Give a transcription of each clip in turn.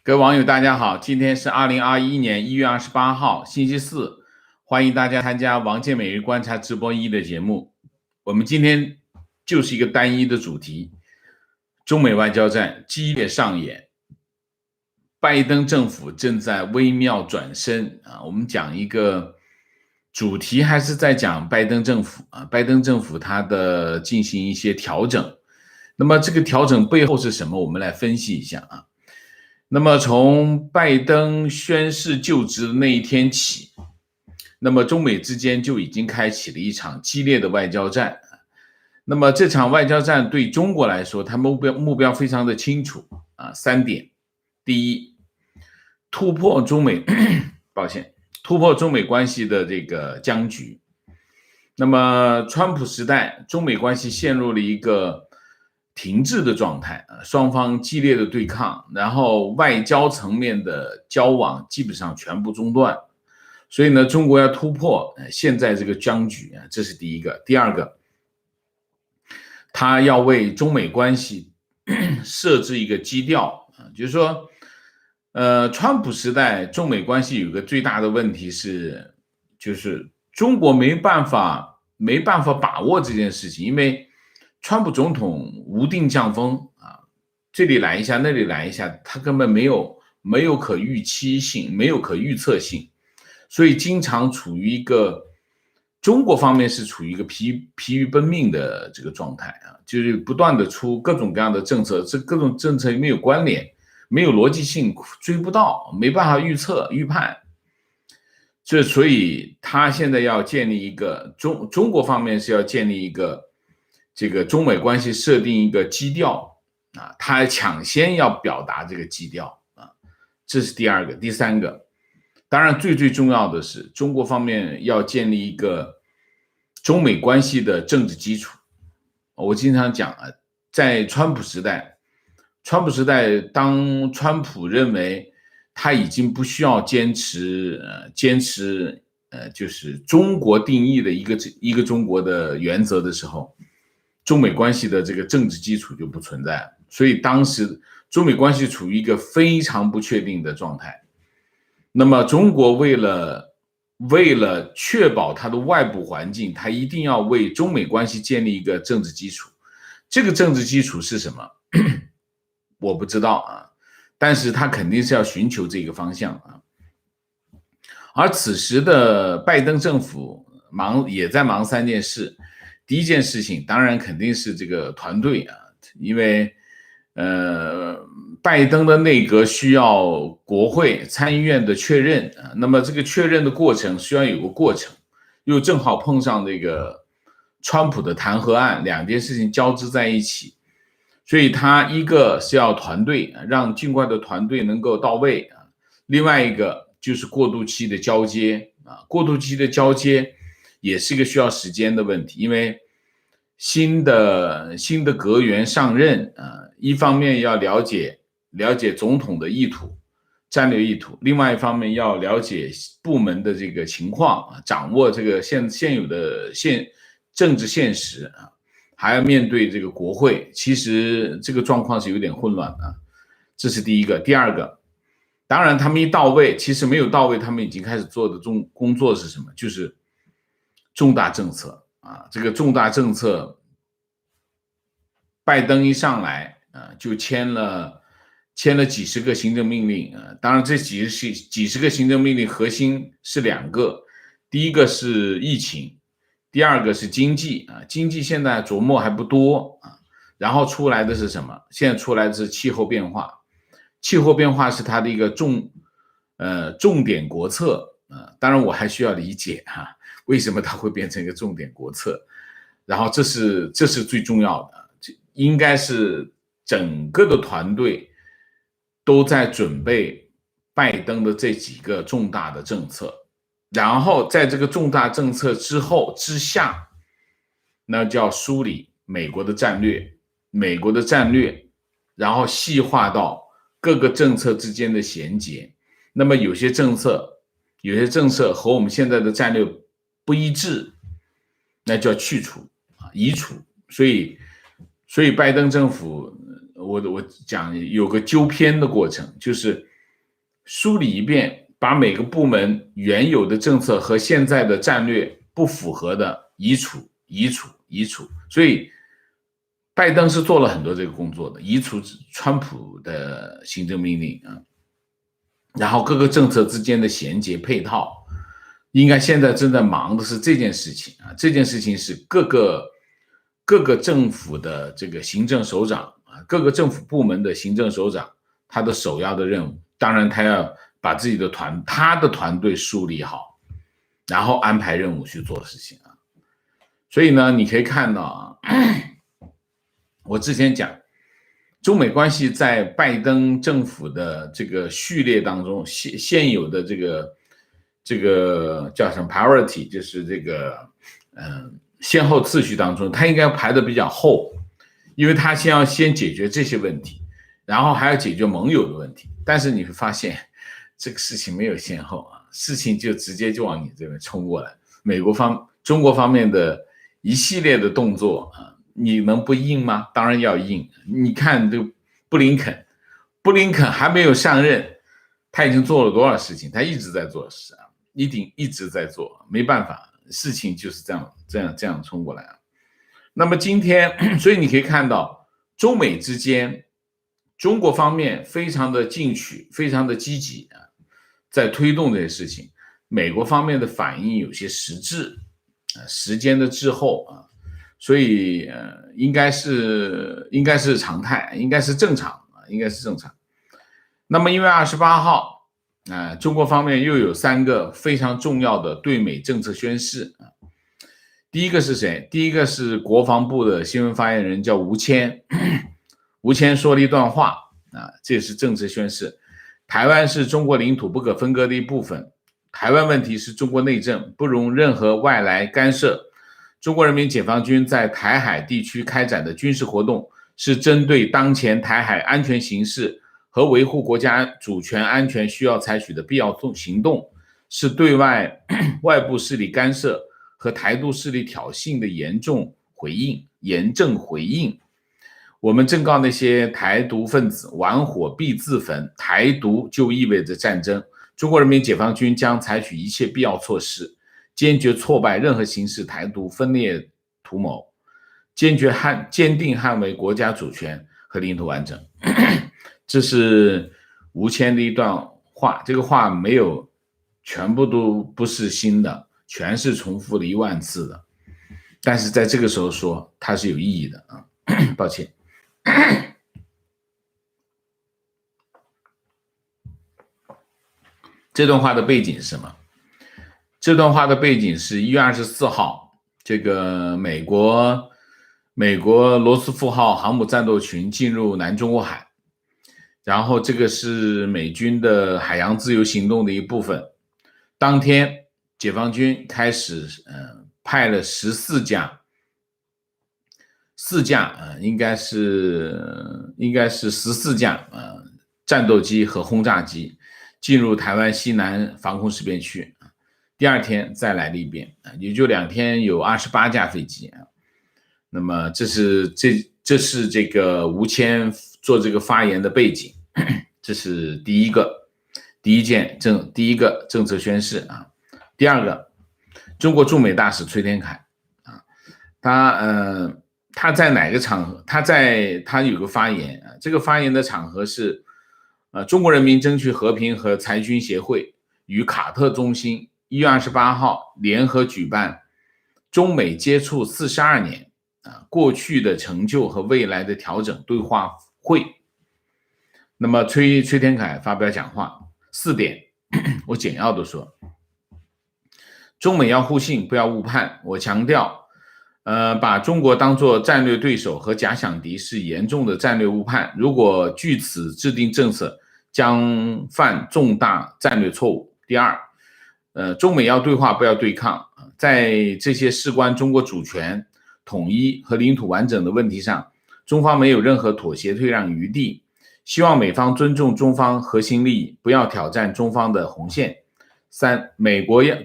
各位网友，大家好，今天是2021年1月28号，星期四，欢迎大家参加王健每日观察直播1的节目。我们今天就是一个单一的主题，中美外交战激烈上演，拜登政府正在微妙转身啊。我们讲一个主题，还是在讲拜登政府啊，拜登政府它的进行一些调整。那么这个调整背后是什么？我们来分析一下啊。那么从拜登宣誓就职的那一天起，那么中美之间就已经开启了一场激烈的外交战。那么这场外交战对中国来说，它目标非常的清楚啊，3点。第一，突破中美关系的这个僵局。那么川普时代，中美关系陷入了一个停滞的状态，双方激烈的对抗，然后外交层面的交往基本上全部中断，所以呢，中国要突破现在这个僵局，这是第一个。第二个，他要为中美关系设置一个基调，就是说，川普时代中美关系有个最大的问题是，就是中国没办法把握这件事情，因为川普总统无定向风啊，这里来一下，那里来一下，他根本没有可预期性，没有可预测性，所以经常处于一个中国方面是处于一个疲于奔命的这个状态啊，就是不断的出各种各样的政策，这各种政策没有关联，没有逻辑性，追不到，没办法预测预判。所以他现在要建立一个中国方面是要建立一个这个中美关系设定一个基调啊，他抢先要表达这个基调啊，这是第二个。第三个，当然最重要的是中国方面要建立一个中美关系的政治基础。我经常讲啊，在川普时代，当川普认为他已经不需要坚持就是中国定义的一个中国的原则的时候，中美关系的这个政治基础就不存在了，所以当时中美关系处于一个非常不确定的状态。那么中国为了确保它的外部环境，它一定要为中美关系建立一个政治基础。这个政治基础是什么？我不知道啊，但是他肯定是要寻求这个方向啊。而此时的拜登政府也在忙3件事。第一件事情当然肯定是这个团队啊，因为拜登的内阁需要国会参议院的确认啊，那么这个确认的过程需要有个过程，又正好碰上这个川普的弹劾案，2件事情交织在一起，所以他一个是要团队，让尽快的团队能够到位啊，另外一个就是过渡期的交接啊，过渡期的交接也是一个需要时间的问题，因为新的阁员上任啊，一方面要了解总统的意图、战略意图，另外一方面要了解部门的这个情况，掌握这个现有的政治现实啊，还要面对这个国会，其实这个状况是有点混乱啊，这是第一个。第二个，当然他们一到位，其实没有到位，他们已经开始做的工作是什么？就是重大政策啊，这个重大政策，拜登一上来啊，就签了几十个行政命令啊，当然这几十个行政命令核心是2个，第一个是疫情，第二个是经济啊，经济现在琢磨还不多啊，然后出来的是什么？现在出来的是气候变化，气候变化是它的一个重点国策啊，当然我还需要理解哈，为什么它会变成一个重点国策，然后这是最重要的，应该是整个的团队都在准备拜登的这几个重大的政策，然后在这个重大政策之下，那就要梳理美国的战略，然后细化到各个政策之间的衔接。那么有些政策和我们现在的战略不一致，那就要去除移除。所以拜登政府，我讲有个纠偏的过程，就是梳理一遍，把每个部门原有的政策和现在的战略不符合的移除。所以拜登是做了很多这个工作的，移除川普的行政命令啊，然后各个政策之间的衔接配套，应该现在正在忙的是这件事情啊。这件事情是各个政府的这个行政首长啊，各个政府部门的行政首长，他的首要的任务，当然他要把自己的他的团队梳理好，然后安排任务去做事情啊。所以呢，你可以看到啊，我之前讲，中美关系在拜登政府的这个序列当中，现有的这个叫什么 priority， 就是这个先后次序当中，它应该排的比较后，因为它先解决这些问题，然后还要解决盟友的问题。但是你会发现，这个事情没有先后啊，事情就直接就往你这边冲过来。中国方面的一系列的动作啊，你能不应吗？当然要应。你看这个布林肯还没有上任，他已经做了多少事情？他一直在做事啊，一直在做，没办法，事情就是这样冲过来啊。那么今天，所以你可以看到中美之间，中国方面非常的进取，非常的积极啊，在推动这些事情。美国方面的反应有些迟滞，时间的滞后啊，所以应该是常态，应该是正常。那么1月28号，中国方面又有3个非常重要的对美政策宣示啊。第一个是谁？第一个是国防部的新闻发言人叫吴谦，吴谦说了一段话啊，这也是政策宣示：台湾是中国领土不可分割的一部分，台湾问题是中国内政，不容任何外来干涉。中国人民解放军在台海地区开展的军事活动，是针对当前台海安全形势和维护国家主权安全需要采取的必要行动，是对外部势力干涉和台独势力挑衅的严正回应。我们正告那些台独分子，玩火必自焚，台独就意味着战争。中国人民解放军将采取一切必要措施，坚决挫败任何形式台独分裂图谋，坚定捍卫国家主权和领土完整。这是吴谦的一段话，这个话没有全部都不是新的，全是重复了1万次的，但是在这个时候说它是有意义的啊。抱歉。这段话的背景是什么？这段话的背景是1月24号，这个美国罗斯福号航母战斗群进入南中国海，然后这个是美军的海洋自由行动的一部分。当天解放军开始派了14架应该是14架战斗机和轰炸机进入台湾西南防空识别区。第二天再来了一遍，也就2天有28架飞机。那么这是这个吴谦做这个发言的背景，这是第一个政策宣示啊。第二个，中国驻美大使崔天凯啊，他在哪个场合？他有个发言啊，这个发言的场合是中国人民争取和平和裁军协会与卡特中心1月28号联合举办中美接触42年过去的成就和未来的调整对话会。那么崔天凯发表讲话4点，我简要的说：中美要互信，不要误判。我强调把中国当作战略对手和假想敌是严重的战略误判，如果据此制定政策，将犯重大战略错误。第二，中美要对话，不要对抗。在这些事关中国主权、统一和领土完整的问题上，中方没有任何妥协退让余地，希望美方尊重中方核心利益，不要挑战中方的红线。三，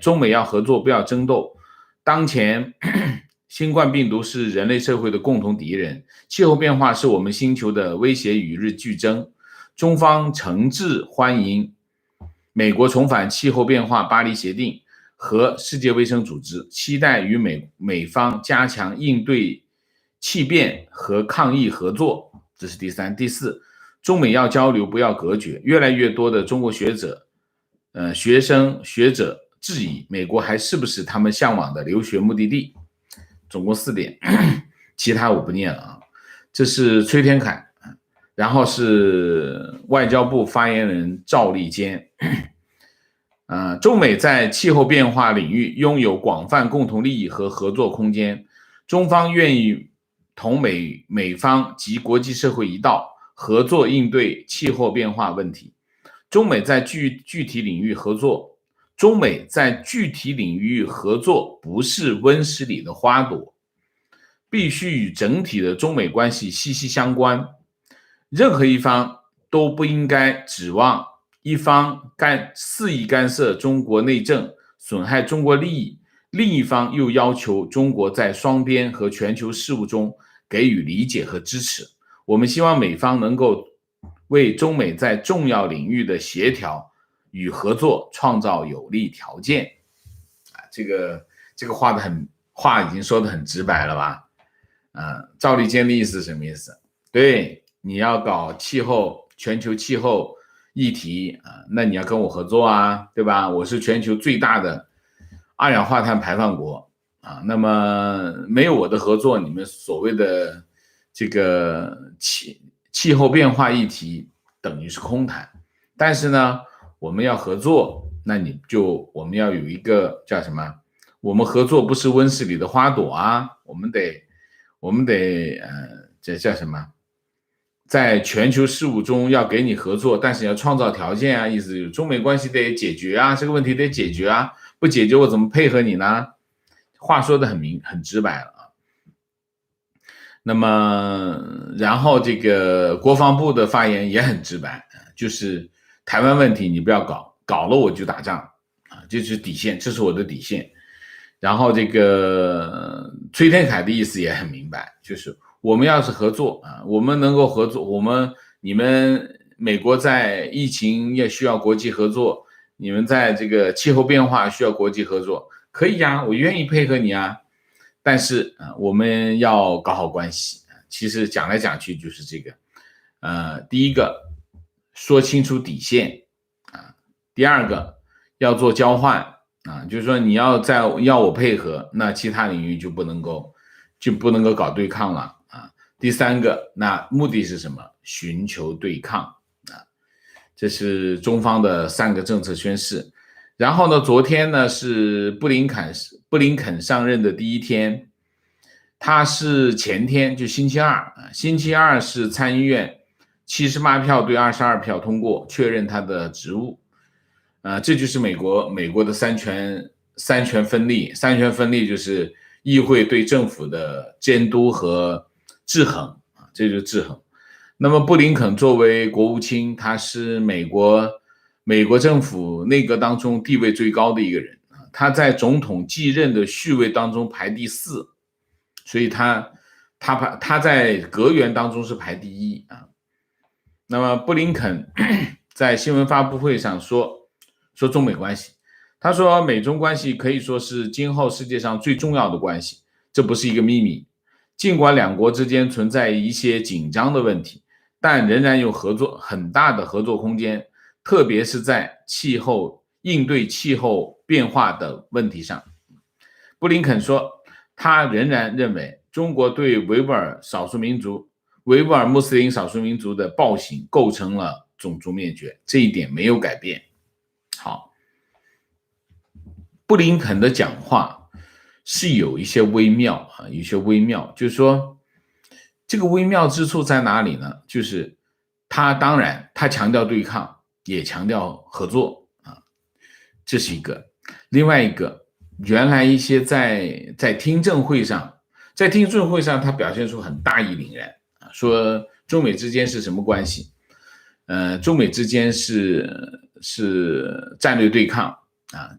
中美要合作，不要争斗。当前新冠病毒是人类社会的共同敌人，气候变化是我们星球的威胁与日俱增。中方诚挚欢迎美国重返气候变化巴黎协定和世界卫生组织，期待与美方加强应对气变和抗疫合作，这是第三。第四，中美要交流，不要隔绝。越来越多的中国学者、学生、学者质疑美国还是不是他们向往的留学目的地。总共4点，其他我不念了啊。这是崔天凯，然后是外交部发言人赵立坚。中美在气候变化领域拥有广泛共同利益和合作空间，中方愿意同美方及国际社会一道合作应对气候变化问题。中美在具体领域合作不是温室里的花朵，必须与整体的中美关系息息相关。任何一方都不应该指望一方肆意干涉中国内政，损害中国利益，另一方又要求中国在双边和全球事务中给予理解和支持。我们希望美方能够为中美在重要领域的协调与合作创造有利条件。这个话已经说得很直白了吧？赵立坚的意思是什么意思？对，你要搞全球气候议题那你要跟我合作啊，对吧？我是全球最大的二氧化碳排放国那么没有我的合作，你们所谓的这个气候变化议题等于是空谈。但是呢，我们要合作，那我们要有一个叫什么？我们合作不是温室里的花朵啊，我们得这叫什么？在全球事务中要给你合作，但是要创造条件啊，意思就是中美关系得解决啊，这个问题得解决啊，不解决我怎么配合你呢？话说得很直白了啊。那么然后这个国防部的发言也很直白，就是台湾问题你不要搞了我就打仗这是底线，这是我的底线。然后这个崔天凯的意思也很明白，就是我们要是合作我们能够合作，你们美国在疫情也需要国际合作，你们在这个气候变化需要国际合作，可以啊，我愿意配合你啊，但是我们要搞好关系。其实讲来讲去就是这个第一个说清楚底线第二个要做交换就是说你要我配合，那其他领域就不能够搞对抗了第三个，那目的是什么？寻求对抗这是中方的3个政策宣示。然后呢，昨天呢是布林肯上任的第一天，他是前天就星期二是参议院78票对22票通过确认他的职务这就是美国的三权分立。三权分立就是议会对政府的监督和制衡这就是制衡。那么布林肯作为国务卿，他是美国政府内阁当中地位最高的一个人他在总统继任的序位当中排第4，所以他在阁员当中是排第1那么布林肯在新闻发布会上说中美关系，他说美中关系可以说是今后世界上最重要的关系，这不是一个秘密。尽管两国之间存在一些紧张的问题，但仍然有很大的合作空间，特别是在应对气候变化的问题上。布林肯说，他仍然认为中国对维吾尔穆斯林少数民族的暴行构成了种族灭绝，这一点没有改变。好，布林肯的讲话是有一些微妙就是说这个微妙之处在哪里呢？就是当然他强调对抗，也强调合作这是一个。另外一个，原来一些在听证会上他表现出很大义凛然说中美之间是什么关系？中美之间是战略对抗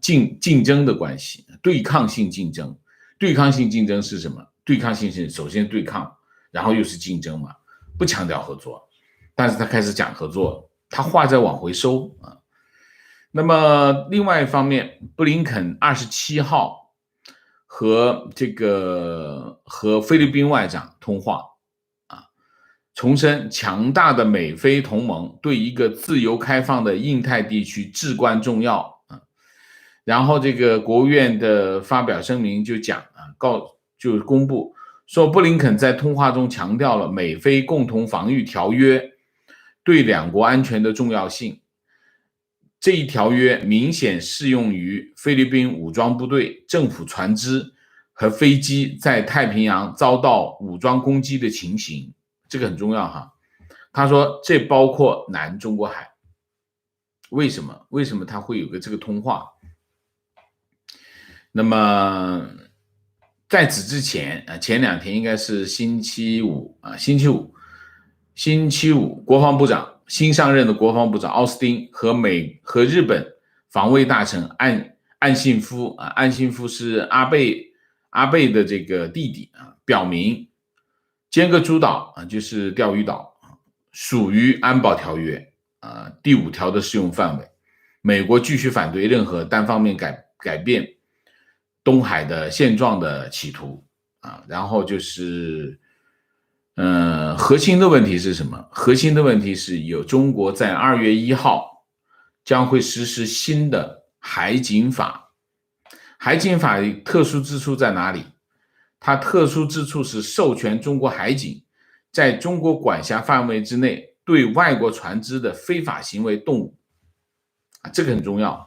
竞争的关系，对抗性竞争。对抗性竞争是什么？对抗性是首先对抗，然后又是竞争嘛，不强调合作。但是他开始讲合作，他话在往回收那么另外一方面，布林肯27号和菲律宾外长通话啊，重申强大的美菲同盟对一个自由开放的印太地区至关重要啊。然后这个国务院的发表声明就讲啊，就公布说，布林肯在通话中强调了美菲共同防御条约对两国安全的重要性。这一条约明显适用于菲律宾武装部队、政府船只和飞机在太平洋遭到武装攻击的情形，这个很重要哈。他说这包括南中国海。为什么？为什么他会有个这个通话？那么在此之前前2天应该是星期五，国防部长新上任的国防部长奥斯汀和日本防卫大臣岸信夫是阿贝的这个弟弟表明尖阁诸岛就是钓鱼岛属于安保条约第5条的适用范围。美国继续反对任何单方面改变东海的现状的企图然后就是核心的问题是什么？核心的问题是有中国在2月1号将会实施新的海警法。海警法的特殊之处在哪里？它特殊之处是授权中国海警在中国管辖范围之内对外国船只的非法行为动武，这个很重要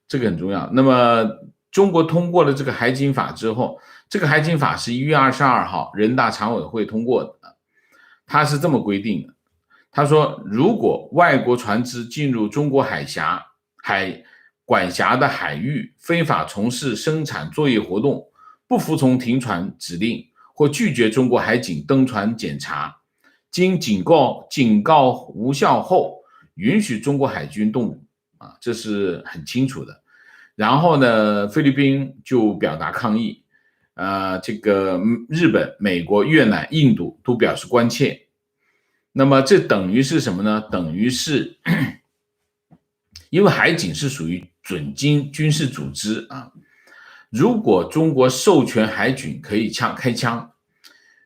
这个很重要。那么中国通过了这个海警法之后，这个海警法是1月22号人大常委会通过的，它是这么规定的。他说，如果外国船只进入中国管辖的海域，非法从事生产作业活动，不服从停船指令或拒绝中国海警登船检查，经警告无效后，允许中国海军动武这是很清楚的。然后呢，菲律宾就表达抗议，这个日本、美国、越南、印度都表示关切。那么这等于是什么呢？等于是因为海警是属于准军事组织如果中国授权海警可以开枪，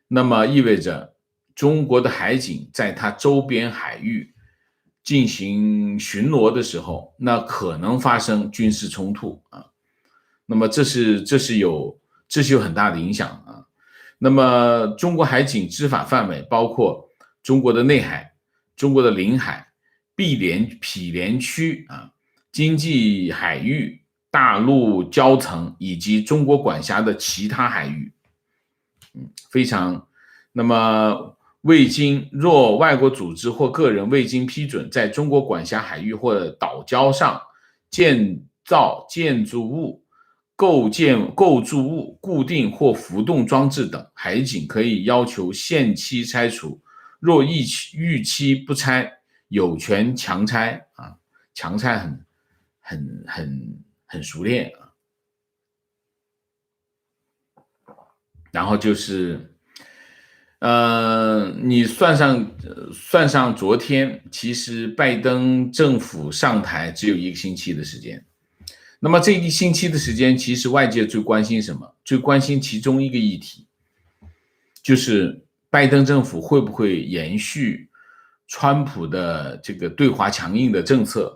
那么意味着中国的海警在它周边海域进行巡逻的时候，那可能发生军事冲突那么这是有很大的影响那么中国海警执法范围包括中国的内海、中国的领海、毗连区经济海域、大陆礁层以及中国管辖的其他海域。那么若外国组织或个人未经批准在中国管辖海域或岛礁上建造建筑物、构筑物、固定或浮动装置等，海警可以要求限期拆除，若逾期不拆，有权强拆强拆很熟练然后就是你算上昨天，其实拜登政府上台只有1个星期的时间。那么这1星期的时间，其实外界最关心什么？最关心其中一个议题，就是拜登政府会不会延续川普的这个对华强硬的政策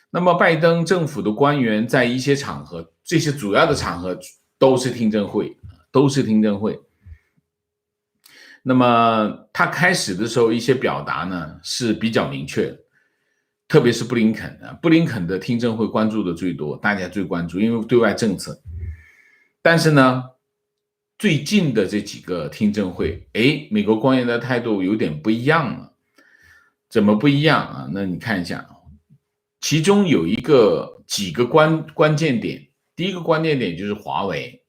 那么拜登政府的官员在一些场合，这些主要的场合都是听证会。那么他开始的时候一些表达呢是比较明确的，特别是布林肯的听证会关注的最多，大家最关注，因为对外政策。但是呢，最近的这几个听证会，美国官员的态度有点不一样了。怎么不一样那你看一下，其中有几个关键点。第一个关键点就是华为，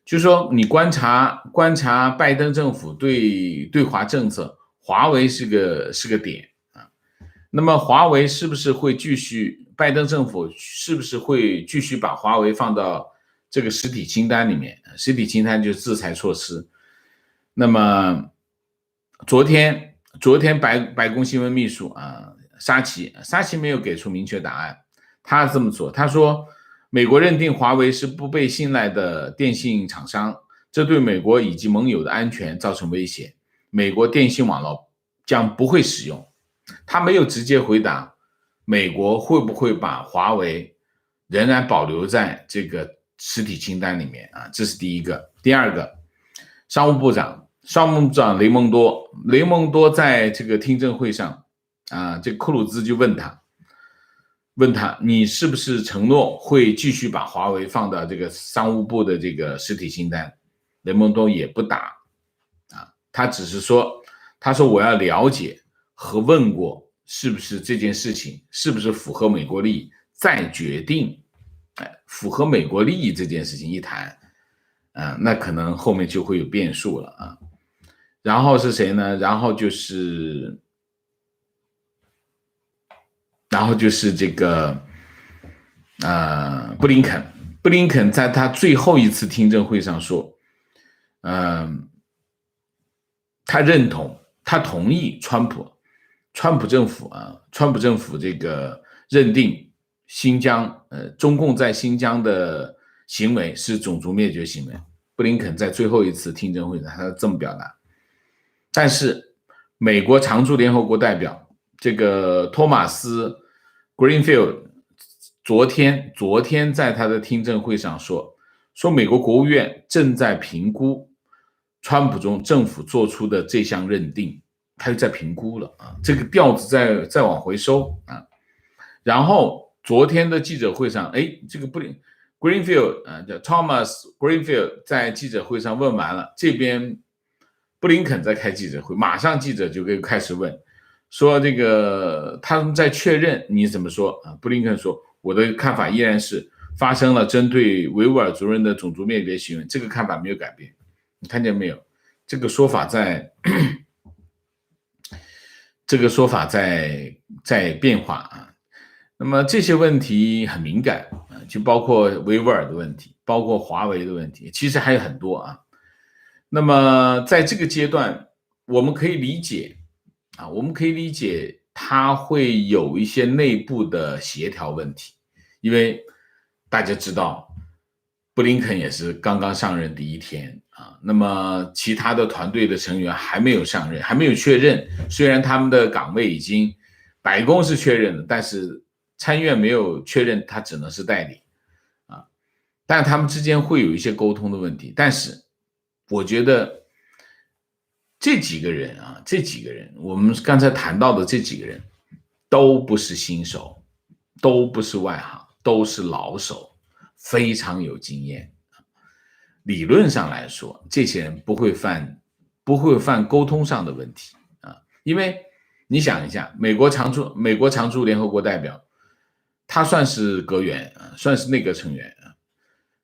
就是说你观察拜登政府对华政策，华为是个点那么华为是不是会继续？拜登政府是不是会继续把华为放到这个实体清单里面？实体清单就是制裁措施。那么昨天白宫新闻秘书沙奇没有给出明确答案，他这么说，他说美国认定华为是不被信赖的电信厂商，这对美国以及盟友的安全造成威胁，美国电信网络将不会使用。他没有直接回答美国会不会把华为仍然保留在这个实体清单里面啊，这是第一个。第二个，商务部长雷蒙多在这个听证会上啊，这个克鲁兹就问他你是不是承诺会继续把华为放到这个商务部的这个实体清单？雷蒙多也不答啊，他只是说，他说我要了解和问过是不是这件事情是不是符合美国利益，再决定。符合美国利益这件事情一谈，那可能后面就会有变数了啊。然后是谁呢？然后就是这个布林肯在他最后一次听证会上说，他认同，他同意川普政府这个认定新疆中共在新疆的行为是种族灭绝行为。布林肯在最后一次听证会上他这么表达。但是美国常驻联合国代表这个托马斯 Greenfield 昨天在他的听证会上说美国国务院正在评估川普中政府做出的这项认定，他就在评估了啊，这个调子再往回收啊。然后昨天的记者会上，这个Greenfield 叫 Thomas Greenfield 在记者会上问完了，这边布林肯在开记者会，马上记者就开始问，说这个他们在确认，你怎么说啊？布林肯说，我的看法依然是发生了针对维吾尔族人的种族灭绝行为，这个看法没有改变。你看见没有？这个说法在变化啊。那么这些问题很敏感啊，就包括维吾尔的问题，包括华为的问题，其实还有很多啊。那么在这个阶段，我们可以理解它会有一些内部的协调问题，因为大家知道布林肯也是刚刚上任第一天啊，那么其他的团队的成员还没有上任，还没有确认，虽然他们的岗位已经白宫是确认的，但是参议院没有确认，他只能是代理啊，但他们之间会有一些沟通的问题。但是我觉得这几个人，我们刚才谈到的这几个人都不是新手，都不是外行，都是老手，非常有经验。理论上来说，这些人不会犯沟通上的问题啊，因为你想一下，美国常驻联合国代表，他算是阁员，算是内阁成员，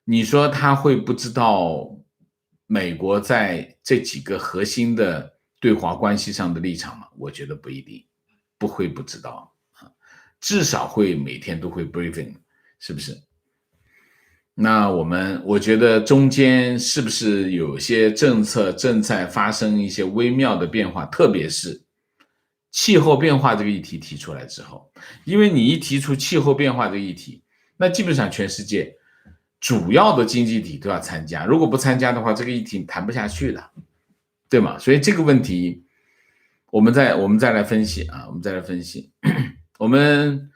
你说他会不知道美国在这几个核心的对华关系上的立场吗？我觉得不一定，不会不知道，至少会每天都会 briefing， 是不是？那我觉得中间是不是有些政策正在发生一些微妙的变化，特别是气候变化这个议题提出来之后，因为你一提出气候变化这个议题，那基本上全世界主要的经济体都要参加，如果不参加的话，这个议题谈不下去的，对吗？所以这个问题我们再来分析啊，我们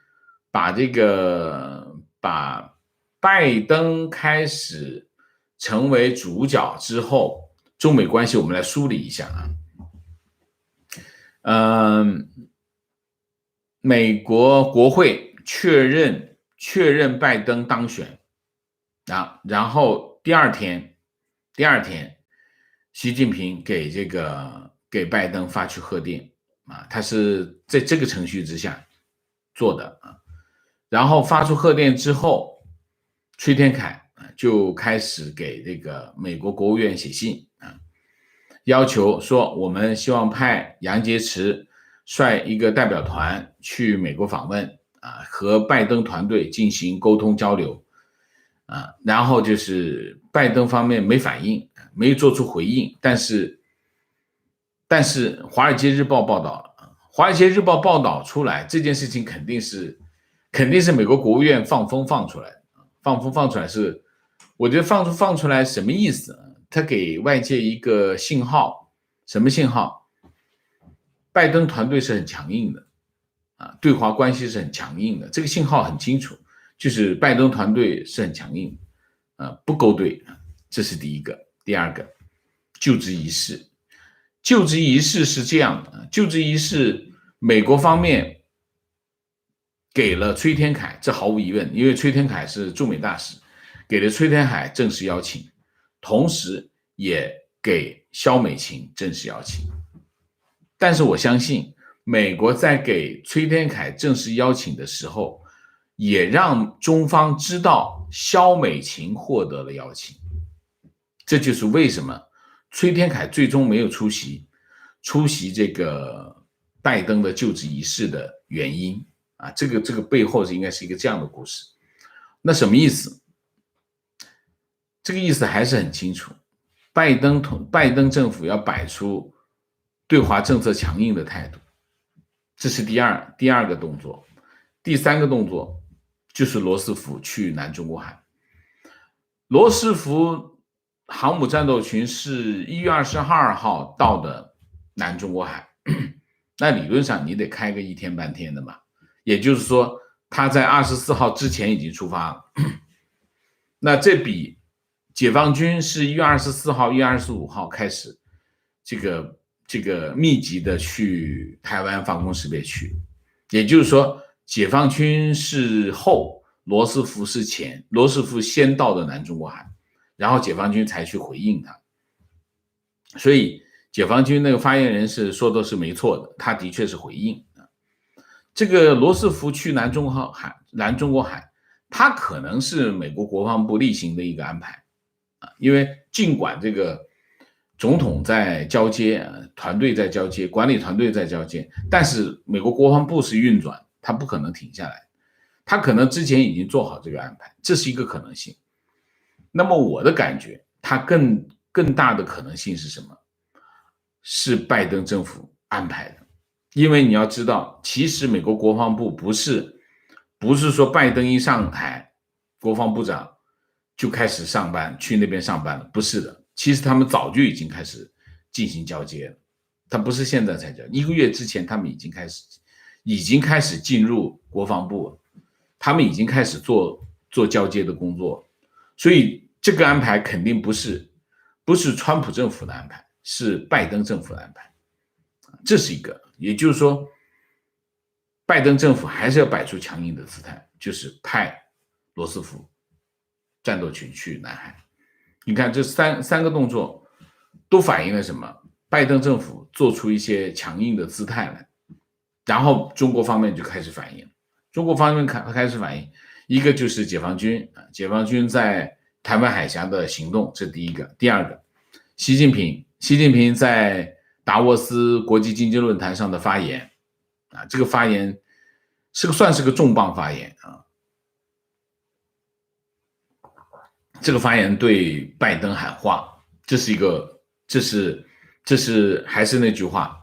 把拜登开始成为主角之后，中美关系我们来梳理一下啊。美国国会确认拜登当选啊，然后第二天，习近平给拜登发去贺电啊，他是在这个程序之下做的啊。然后发出贺电之后，崔天凯就开始给这个美国国务院写信啊，要求说我们希望派杨洁篪率一个代表团去美国访问啊，和拜登团队进行沟通交流啊。然后就是拜登方面没反应，没有做出回应，但是《华尔街日报》报道了，华尔街日报报道出来这件事情肯定是美国国务院放风放出来的，放风放出来是，我觉得放出来什么意思？他给外界一个信号，什么信号？拜登团队是很强硬的对华关系是很强硬的，这个信号很清楚，就是拜登团队是很强硬不勾兑这是第一个。第二个，就职仪式。就职仪式是这样的，就职仪式美国方面给了崔天凯，这毫无疑问，因为崔天凯是驻美大使，给了崔天凯正式邀请，同时也给萧美琴正式邀请。但是我相信美国在给崔天凯正式邀请的时候，也让中方知道萧美琴获得了邀请，这就是为什么崔天凯最终没有出席这个拜登的就职仪式的原因这个背后应该是一个这样的故事。那什么意思？这个意思还是很清楚，拜登政府要摆出对华政策强硬的态度，这是第二个动作。第三个动作就是罗斯福去南中国海。罗斯福航母战斗群是1月22号到的南中国海，那理论上你得开个1天半天的嘛，也就是说他在24号之前已经出发了。那这比解放军是1月24号、1月25号开始这个密集的去台湾防空识别区，也就是说解放军是后，罗斯福是前，罗斯福先到的南中国海，然后解放军才去回应他。所以解放军那个发言人是说的是没错的，他的确是回应这个罗斯福去南中国海，他可能是美国国防部例行的一个安排因为尽管这个总统在交接，团队在交接，管理团队在交接，但是美国国防部是运转，他不可能停下来，他可能之前已经做好这个安排，这是一个可能性。那么我的感觉，他更大的可能性是什么？是拜登政府安排的。因为你要知道，其实美国国防部不是说拜登一上台，国防部长就开始上班，去那边上班了，不是的。其实他们早就已经开始进行交接了，他不是现在才交，1个月之前他们已经开始进入国防部了，他们已经开始做交接的工作，所以这个安排肯定不是川普政府的安排，是拜登政府的安排，这是一个。也就是说，拜登政府还是要摆出强硬的姿态，就是派罗斯福战斗群去南海。你看这三个动作都反映了什么？拜登政府做出一些强硬的姿态来，然后中国方面就开始反应。中国方面开始反应，一个就是解放军在台湾海峡的行动，这第一个。第二个，习近平在达沃斯国际经济论坛上的发言这个发言算是个重磅发言这个发言对拜登喊话，这是还是那句话，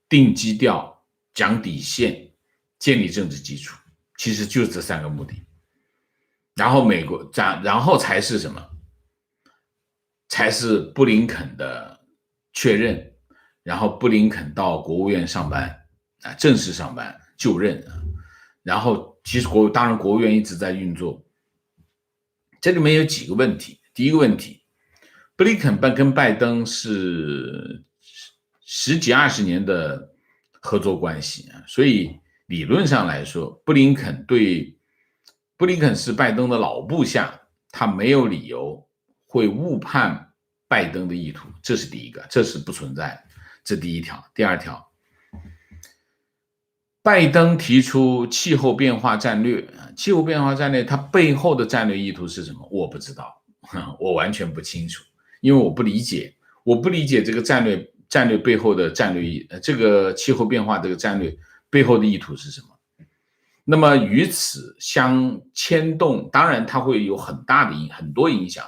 定基调、讲底线、建立政治基础，其实就是这3个目的。然后才是什么？才是布林肯的确认，然后布林肯到国务院上班正式上班就任然后其实当然国务院一直在运作。这里面有几个问题。第一个问题，布林肯跟拜登是10几20年的合作关系所以理论上来说，布林肯是拜登的老部下，他没有理由会误判拜登的意图，这是第一个，这是不存在的，这第一条。第二条，拜登提出气候变化战略，它背后的战略意图是什么？我不知道，我完全不清楚，因为我不理解这个战略背后的这个气候变化这个战略背后的意图是什么？那么与此相牵动，当然它会有很多影响，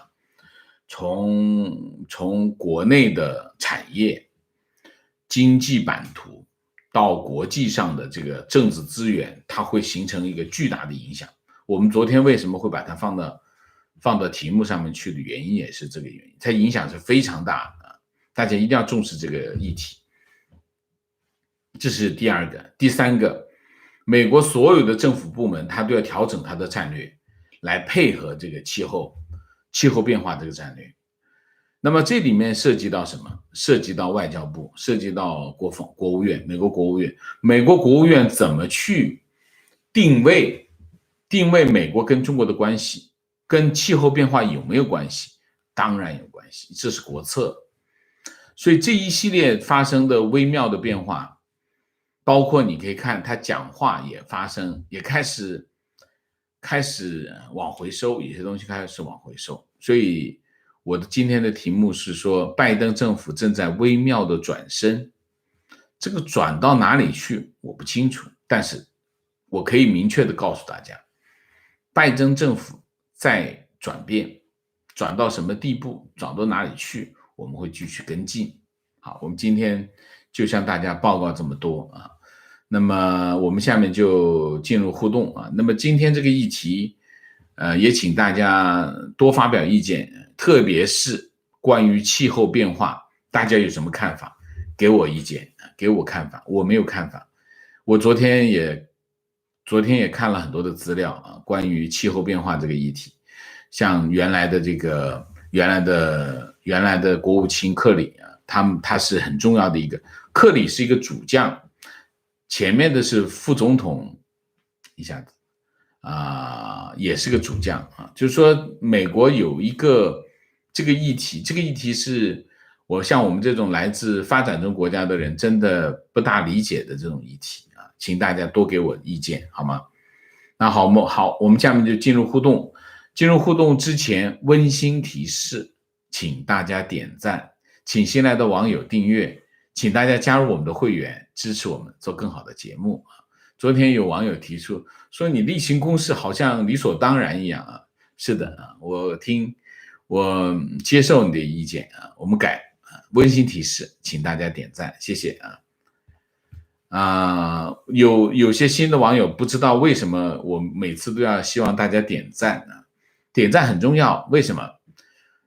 从国内的产业、经济版图到国际上的这个政治资源，它会形成一个巨大的影响。我们昨天为什么会把它放到题目上面去的原因也是这个原因，它影响是非常大的，大家一定要重视这个议题。这是第二个。第三个，美国所有的政府部门它都要调整它的战略，来配合这个气候变化这个战略。那么这里面涉及到什么？涉及到外交部，涉及到国务院，美国国务院。美国国务院怎么去定位美国跟中国的关系，跟气候变化有没有关系？当然有关系，这是国策。所以这一系列发生的微妙的变化，包括你可以看他讲话也发生，也开始往回收，有些东西开始往回收。所以我的今天的题目是说，拜登政府正在微妙的转身，这个转到哪里去我不清楚，但是我可以明确的告诉大家，拜登政府在转变，转到什么地步，转到哪里去，我们会继续跟进。好，我们今天就向大家报告这么多啊。那么我们下面就进入互动啊。那么今天这个议题，也请大家多发表意见，特别是关于气候变化，大家有什么看法？给我意见，给我看法。我没有看法。我昨天也看了很多的资料啊，关于气候变化这个议题，像原来的国务卿克里啊，他是很重要的一个，克里是一个主将，前面的是副总统，一下子也是个主将啊，就是说美国有一个这个议题是像我们这种来自发展中国家的人真的不大理解的这种议题啊，请大家多给我意见好吗？那好，我们下面就进入互动。进入互动之前，温馨提示，请大家点赞，请新来的网友订阅，请大家加入我们的会员，支持我们做更好的节目。昨天有网友提出说，你例行公事好像理所当然一样啊。是的啊，我接受你的意见啊，我们改啊。温馨提示，请大家点赞，谢谢啊。有些新的网友不知道为什么我每次都要希望大家点赞啊。点赞很重要，为什么？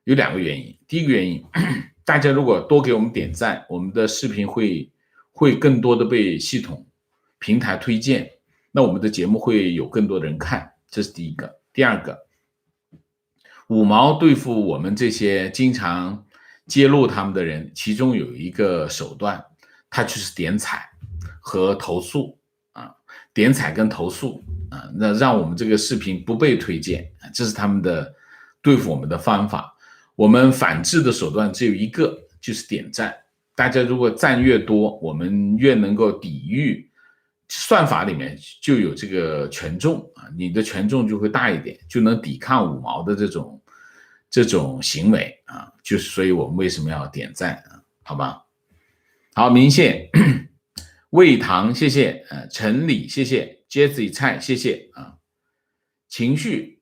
有两个原因。第一个原因，大家如果多给我们点赞，我们的视频会更多的被系统平台推荐，那我们的节目会有更多人看，这是第一个。第二个，5毛对付我们这些经常揭露他们的人，其中有一个手段，它就是点踩和投诉啊，点踩跟投诉啊，那让我们这个视频不被推荐，这是他们的对付我们的方法。我们反制的手段只有一个，就是点赞。大家如果赞越多，我们越能够抵御，算法里面就有这个权重啊，你的权重就会大一点，就能抵抗5毛的这种行为啊，就是所以我们为什么要点赞啊？好吧？好，明谢魏唐谢谢，陈李谢谢，椰子菜谢谢啊，情绪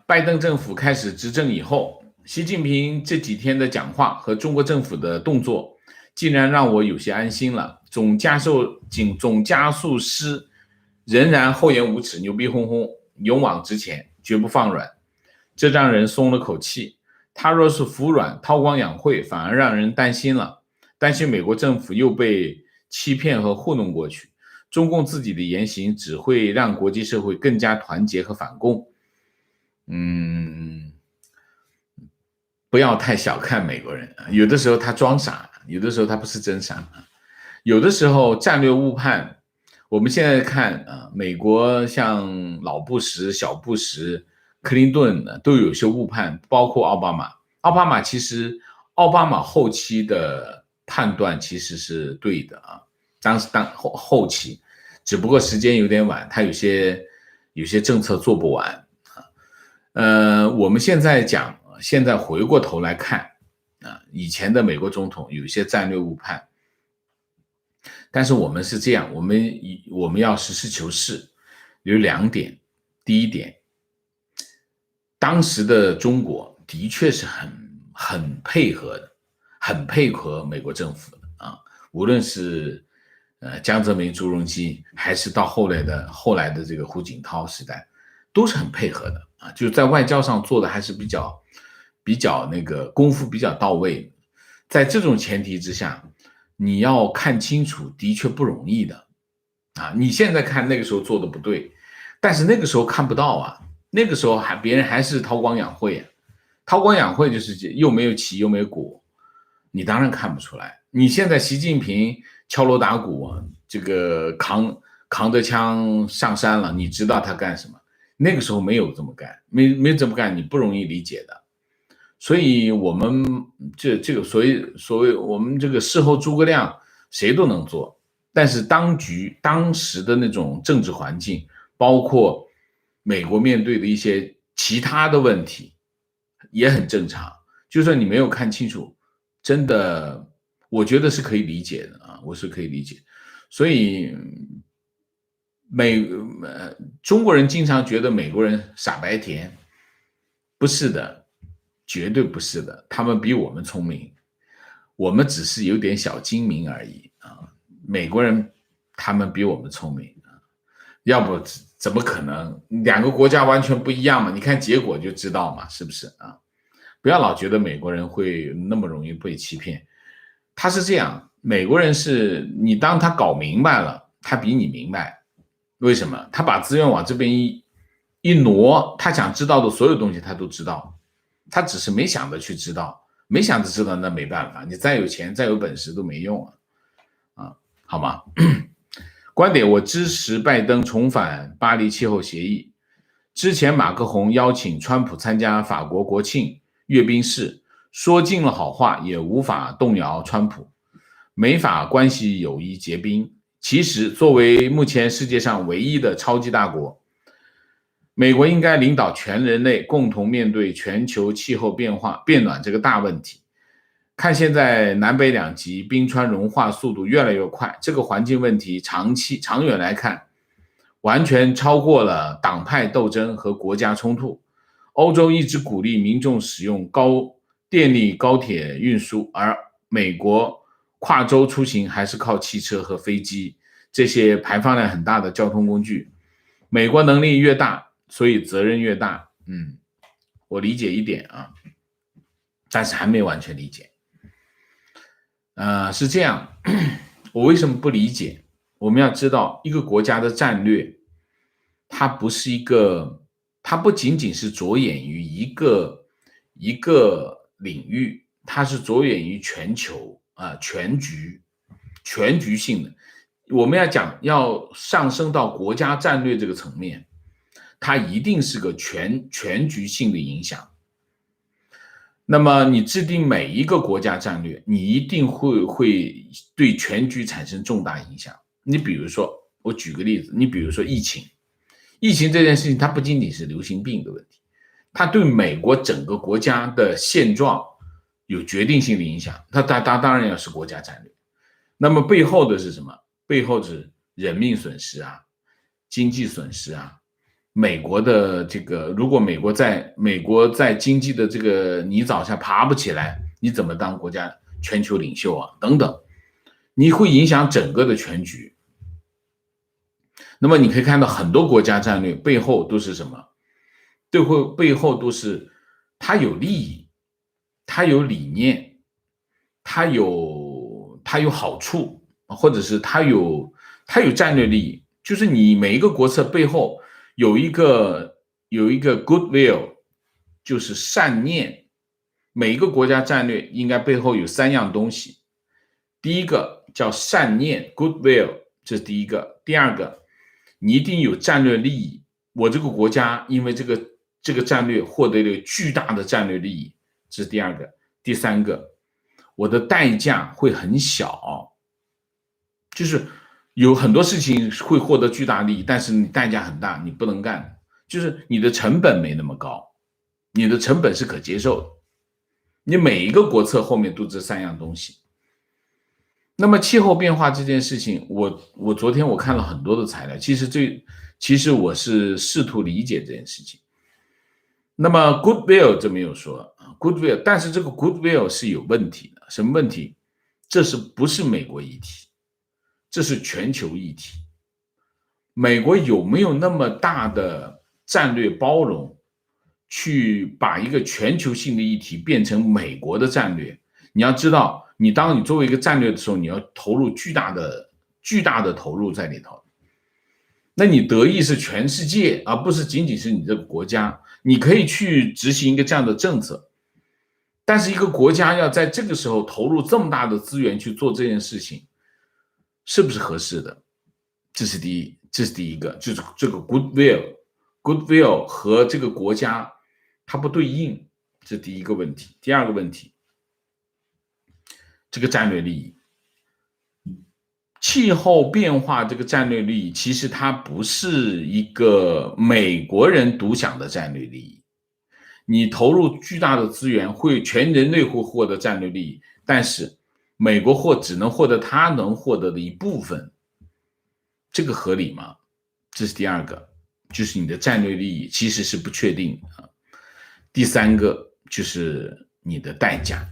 拜登政府开始执政以后，习近平这几天的讲话和中国政府的动作，竟然让我有些安心了。总加速师仍然厚颜无耻、牛逼哄哄、勇往直前，绝不放软，这让人松了口气。他若是服软、韬光养晦，反而让人担心了，担心美国政府又被欺骗和糊弄过去。中共自己的言行只会让国际社会更加团结和反共。不要太小看美国人，有的时候他装傻，有的时候他不是真傻，有的时候战略误判。我们现在看美国像老布什、小布什、克林顿都有些误判，包括奥巴马。其实奥巴马后期的判断其实是对的啊，当时后期，只不过时间有点晚，他有些政策做不完我们现在回过头来看以前的美国总统有一些战略误判，但是我们是这样，我们要实事求是，有2点。第一点，当时的中国的确是很配合的，很配合美国政府的啊，无论是江泽民、朱镕基，还是到后来的这个胡锦涛时代，都是很配合的啊，就是在外交上做的还是比较那个功夫比较到位。在这种前提之下，你要看清楚的确不容易的啊。你现在看那个时候做的不对，但是那个时候看不到啊，那个时候别人还是韬光养晦啊，韬光养晦就是又没有起又没有果，你当然看不出来。你现在习近平敲锣打鼓，这个扛着枪上山了，你知道他干什么？那个时候没有这么干，没这么干，你不容易理解的。所以我们这个所谓我们这个事后诸葛亮谁都能做，但是当时的那种政治环境，包括美国面对的一些其他的问题，也很正常。就算你没有看清楚，真的我觉得是可以理解的啊，我是可以理解。所以中国人经常觉得美国人傻白甜，不是的，绝对不是的，他们比我们聪明，我们只是有点小精明而已啊。美国人他们比我们聪明啊，要不怎么可能两个国家完全不一样嘛？你看结果就知道嘛，是不是啊？不要老觉得美国人会那么容易被欺骗，他是这样，美国人是你当他搞明白了，他比你明白。为什么？他把资源往这边一挪，他想知道的所有东西他都知道，他只是没想着去知道，没想着知道那没办法，你再有钱再有本事都没用啊，好吗？观点：我支持拜登重返巴黎气候协议。之前马克宏邀请川普参加法国国庆阅兵式，说尽了好话，也无法动摇川普，美法关系友谊结冰。其实作为目前世界上唯一的超级大国，美国应该领导全人类共同面对全球气候变暖这个大问题。看现在南北两极冰川融化速度越来越快，这个环境问题长远来看，完全超过了党派斗争和国家冲突。欧洲一直鼓励民众使用电力高铁运输，而美国跨州出行还是靠汽车和飞机，这些排放量很大的交通工具。美国能力越大，所以责任越大。我理解一点啊，但是还没完全理解。是这样，我为什么不理解？我们要知道，一个国家的战略，它不仅仅是着眼于一个领域，它是着眼于全球全局性的。我们要上升到国家战略这个层面，它一定是个全局性的影响。那么你制定每一个国家战略，你一定会对全局产生重大影响。你比如说，我举个例子，你比如说疫情这件事情，它不仅仅是流行病的问题，它对美国整个国家的现状有决定性的影响，它当然要是国家战略。那么背后的是什么？背后是人命损失啊，经济损失啊。美国的这个，如果美国在经济的这个泥沼下爬不起来，你怎么当国家全球领袖啊？等等，你会影响整个的全局。那么你可以看到很多国家战略背后都是什么？背后都是它有利益，它有理念，它有好处，或者是它有战略利益。就是你每一个国策背后有一个 goodwill， 就是善念。每一个国家战略应该背后有3样东西。第一个叫善念 goodwill， 这是第一个。第二个，你一定有战略利益，我这个国家因为这个战略获得了巨大的战略利益，这是第二个。第三个，我的代价会很小，就是有很多事情会获得巨大利益，但是你代价很大，你不能干，就是你的成本没那么高，你的成本是可接受的。你每一个国策后面都这3样东西。那么气候变化这件事情，我昨天我看了很多的材料，其实我是试图理解这件事情。那么 goodwill 这没有说 goodwill， 但是这个 goodwill 是有问题的。什么问题？这不是美国议题，这是全球议题。美国有没有那么大的战略包容，去把一个全球性的议题变成美国的战略？你要知道，当你作为一个战略的时候，你要投入巨大的投入在里头。那你得益是全世界，而不是仅仅是你这个国家。你可以去执行一个这样的政策，但是一个国家要在这个时候投入这么大的资源去做这件事情，是不是合适的？这是第一个，就是这个 goodwill 和这个国家它不对应，这是第一个问题。第二个问题，这个战略利益，气候变化这个战略利益，其实它不是一个美国人独享的战略利益。你投入巨大的资源，全人类会获得战略利益，但是美国只能获得它能获得的一部分，这个合理吗？这是第二个，就是你的战略利益其实是不确定的。第三个就是你的代价。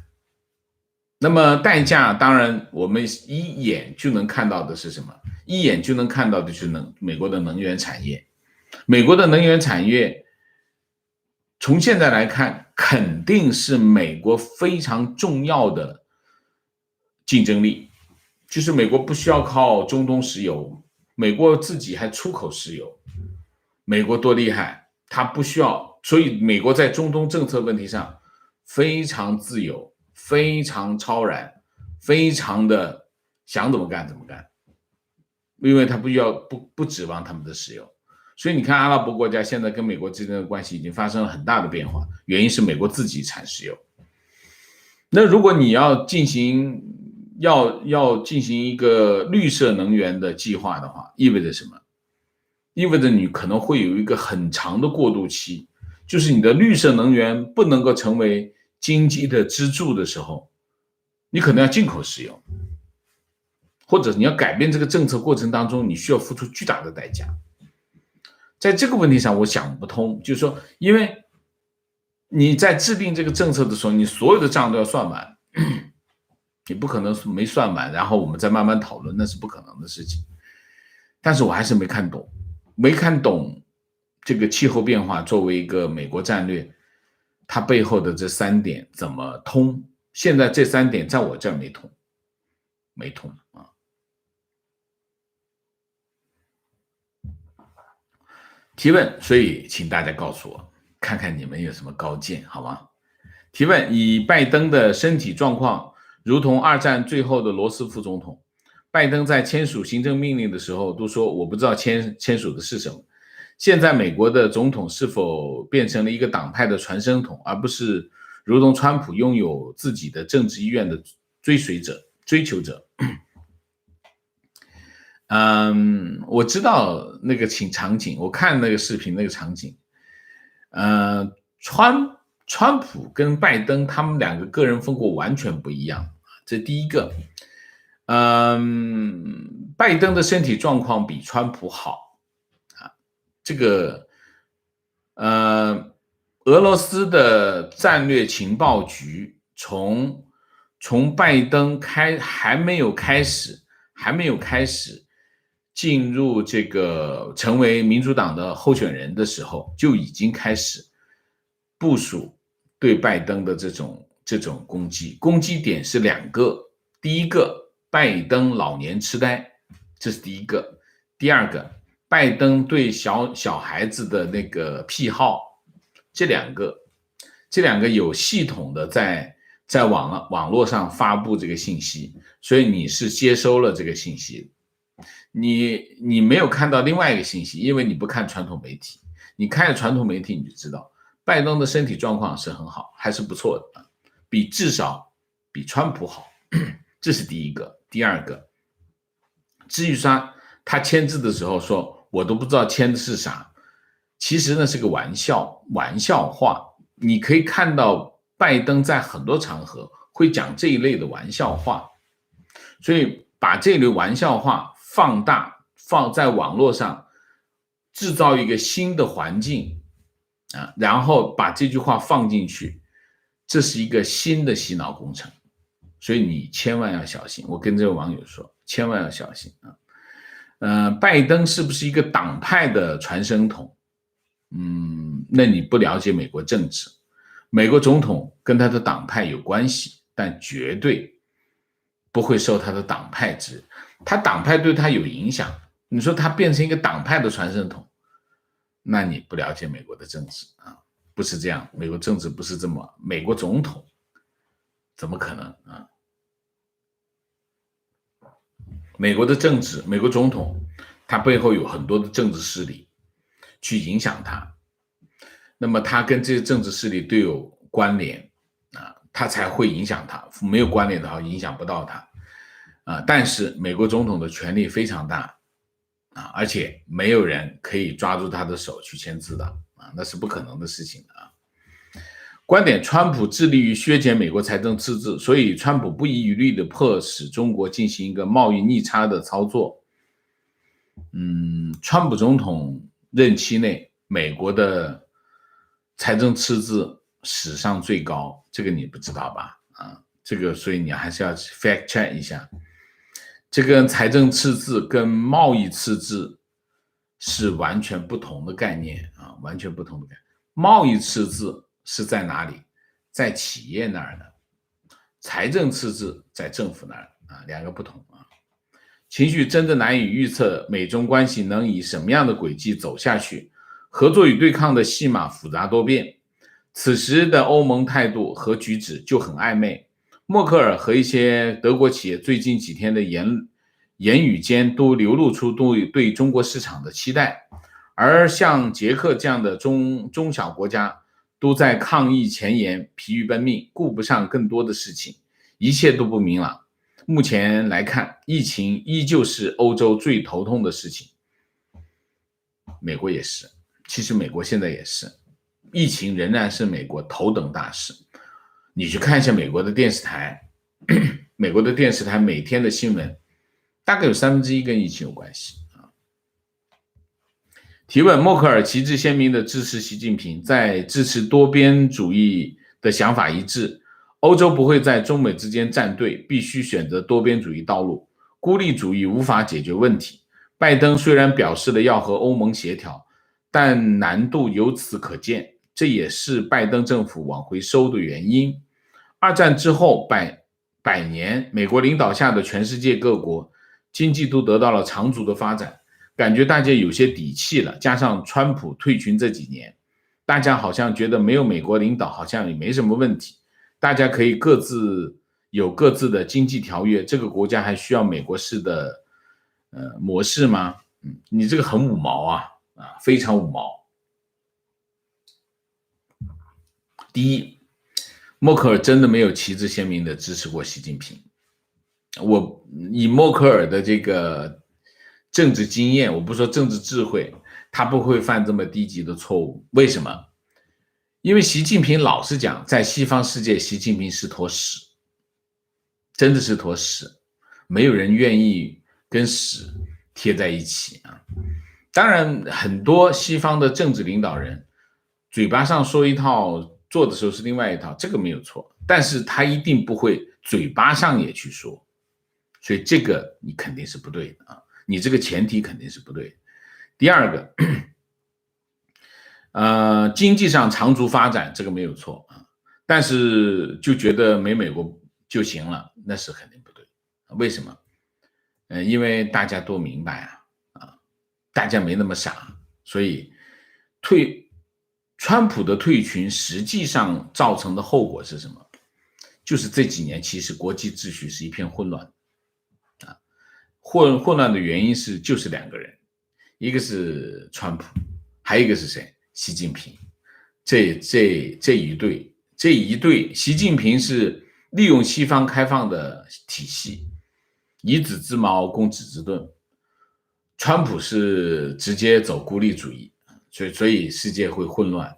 那么代价，当然我们一眼就能看到的是什么？一眼就能看到的就是美国的能源产业。美国的能源产业从现在来看，肯定是美国非常重要的竞争力。就是美国不需要靠中东石油，美国自己还出口石油。美国多厉害，它不需要，所以美国在中东政策问题上非常自由，非常超然，非常的想怎么干怎么干，因为他不指望他们的石油。所以你看阿拉伯国家现在跟美国之间的关系已经发生了很大的变化，原因是美国自己产石油。那如果你要进行一个绿色能源的计划的话，意味着什么？意味着你可能会有一个很长的过渡期，就是你的绿色能源不能够成为经济的支柱的时候，你可能要进口石油，或者你要改变这个政策过程当中，你需要付出巨大的代价。在这个问题上我想不通，就是说，因为你在制定这个政策的时候，你所有的账都要算完，你不可能没算完，然后我们再慢慢讨论，那是不可能的事情。但是我还是没看懂这个气候变化作为一个美国战略，它背后的这3点怎么通？现在这3点在我这儿没通啊。提问，所以请大家告诉我，看看你们有什么高见，好吗？提问：以拜登的身体状况，如同2战最后的罗斯福总统，拜登在签署行政命令的时候都说我不知道签署的是什么。现在美国的总统是否变成了一个党派的传声筒，而不是如同川普拥有自己的政治意愿的追求者？我知道那个场景，我看那个视频那个场景，川普跟拜登他们2个个人风格完全不一样，这第一个。拜登的身体状况比川普好啊，这个俄罗斯的战略情报局从拜登还没有开始进入这个成为民主党的候选人的时候，就已经开始部署对拜登的这种攻击点是2个，第一个，拜登老年痴呆，这是第一个；第二个，拜登对小孩子的那个癖好，这两个有系统的在网络上发布这个信息，所以你是接收了这个信息。你没有看到另外一个信息，因为你不看传统媒体，你看传统媒体你就知道拜登的身体状况是很好，还是不错的，至少比川普好，这是第一个。第二个，至于说他签字的时候说我都不知道签的是啥，其实那是个玩笑话。你可以看到拜登在很多场合会讲这一类的玩笑话，所以把这类玩笑话放大，放在网络上，制造一个新的环境啊，然后把这句话放进去，这是一个新的洗脑工程，所以你千万要小心。我跟这个网友说，千万要小心啊。拜登是不是一个党派的传声筒？那你不了解美国政治。美国总统跟他的党派有关系，但绝对不会受他的党派制。他党派对他有影响，你说他变成一个党派的传声筒，那你不了解美国的政治啊，不是这样，美国政治不是这么，美国总统怎么可能啊？美国的政治，美国总统，他背后有很多的政治势力去影响他，那么他跟这些政治势力都有关联啊，他才会影响他，没有关联的话影响不到他啊。但是美国总统的权力非常大啊，而且没有人可以抓住他的手去签字的啊，那是不可能的事情啊。观点：川普致力于削减美国财政赤字，所以川普不遗余力地迫使中国进行一个贸易逆差的操作。川普总统任期内，美国的财政赤字史上最高，这个你不知道吧？啊，这个所以你还是要 fact check 一下。这个财政赤字跟贸易赤字是完全不同的概念啊，完全不同的概念。贸易赤字是在哪里？在企业那儿的，财政赤字在政府那儿啊，两个不同啊。情绪真的难以预测美中关系能以什么样的轨迹走下去，合作与对抗的戏码复杂多变。此时的欧盟态度和举止就很暧昧。默克尔和一些德国企业最近几天的言语间都流露出对中国市场的期待，而像捷克这样的中小国家都在抗疫前沿疲于奔命，顾不上更多的事情，一切都不明朗。目前来看，疫情依旧是欧洲最头痛的事情，美国也是，其实美国现在也是，疫情仍然是美国头等大事。你去看一下美国的电视台，美国的电视台每天的新闻大概有1/3跟疫情有关系啊。提问：默克尔旗帜鲜明地支持习近平，在支持多边主义的想法一致，欧洲不会在中美之间站队，必须选择多边主义道路，孤立主义无法解决问题。拜登虽然表示了要和欧盟协调，但难度由此可见，这也是拜登政府往回收的原因。二战之后百年，美国领导下的全世界各国经济都得到了长足的发展，感觉大家有些底气了。加上川普退群这几年，大家好像觉得没有美国领导好像也没什么问题，大家可以各自有各自的经济条约，这个国家还需要美国式的模式吗？你这个很五毛啊，非常五毛。第一，默克尔真的没有旗帜鲜明的支持过习近平。我以默克尔的这个政治经验，我不说政治智慧，他不会犯这么低级的错误。为什么？因为习近平老实讲，在西方世界，习近平是坨屎，真的是坨屎，没有人愿意跟屎贴在一起啊。当然，很多西方的政治领导人嘴巴上说一套，做的时候是另外一套，这个没有错，但是他一定不会嘴巴上也去说，所以这个你肯定是不对的啊，你这个前提肯定是不对的。第二个，经济上长足发展，这个没有错啊，但是就觉得没美国就行了，那是肯定不对。为什么？因为大家都明白大家没那么傻，所以川普的退群实际上造成的后果是什么？就是这几年其实国际秩序是一片混乱混乱的原因就是2个人，一个是川普，还有一个是谁？习近平。这一对，习近平是利用西方开放的体系，以子之矛攻子之盾，川普是直接走孤立主义，所以世界会混乱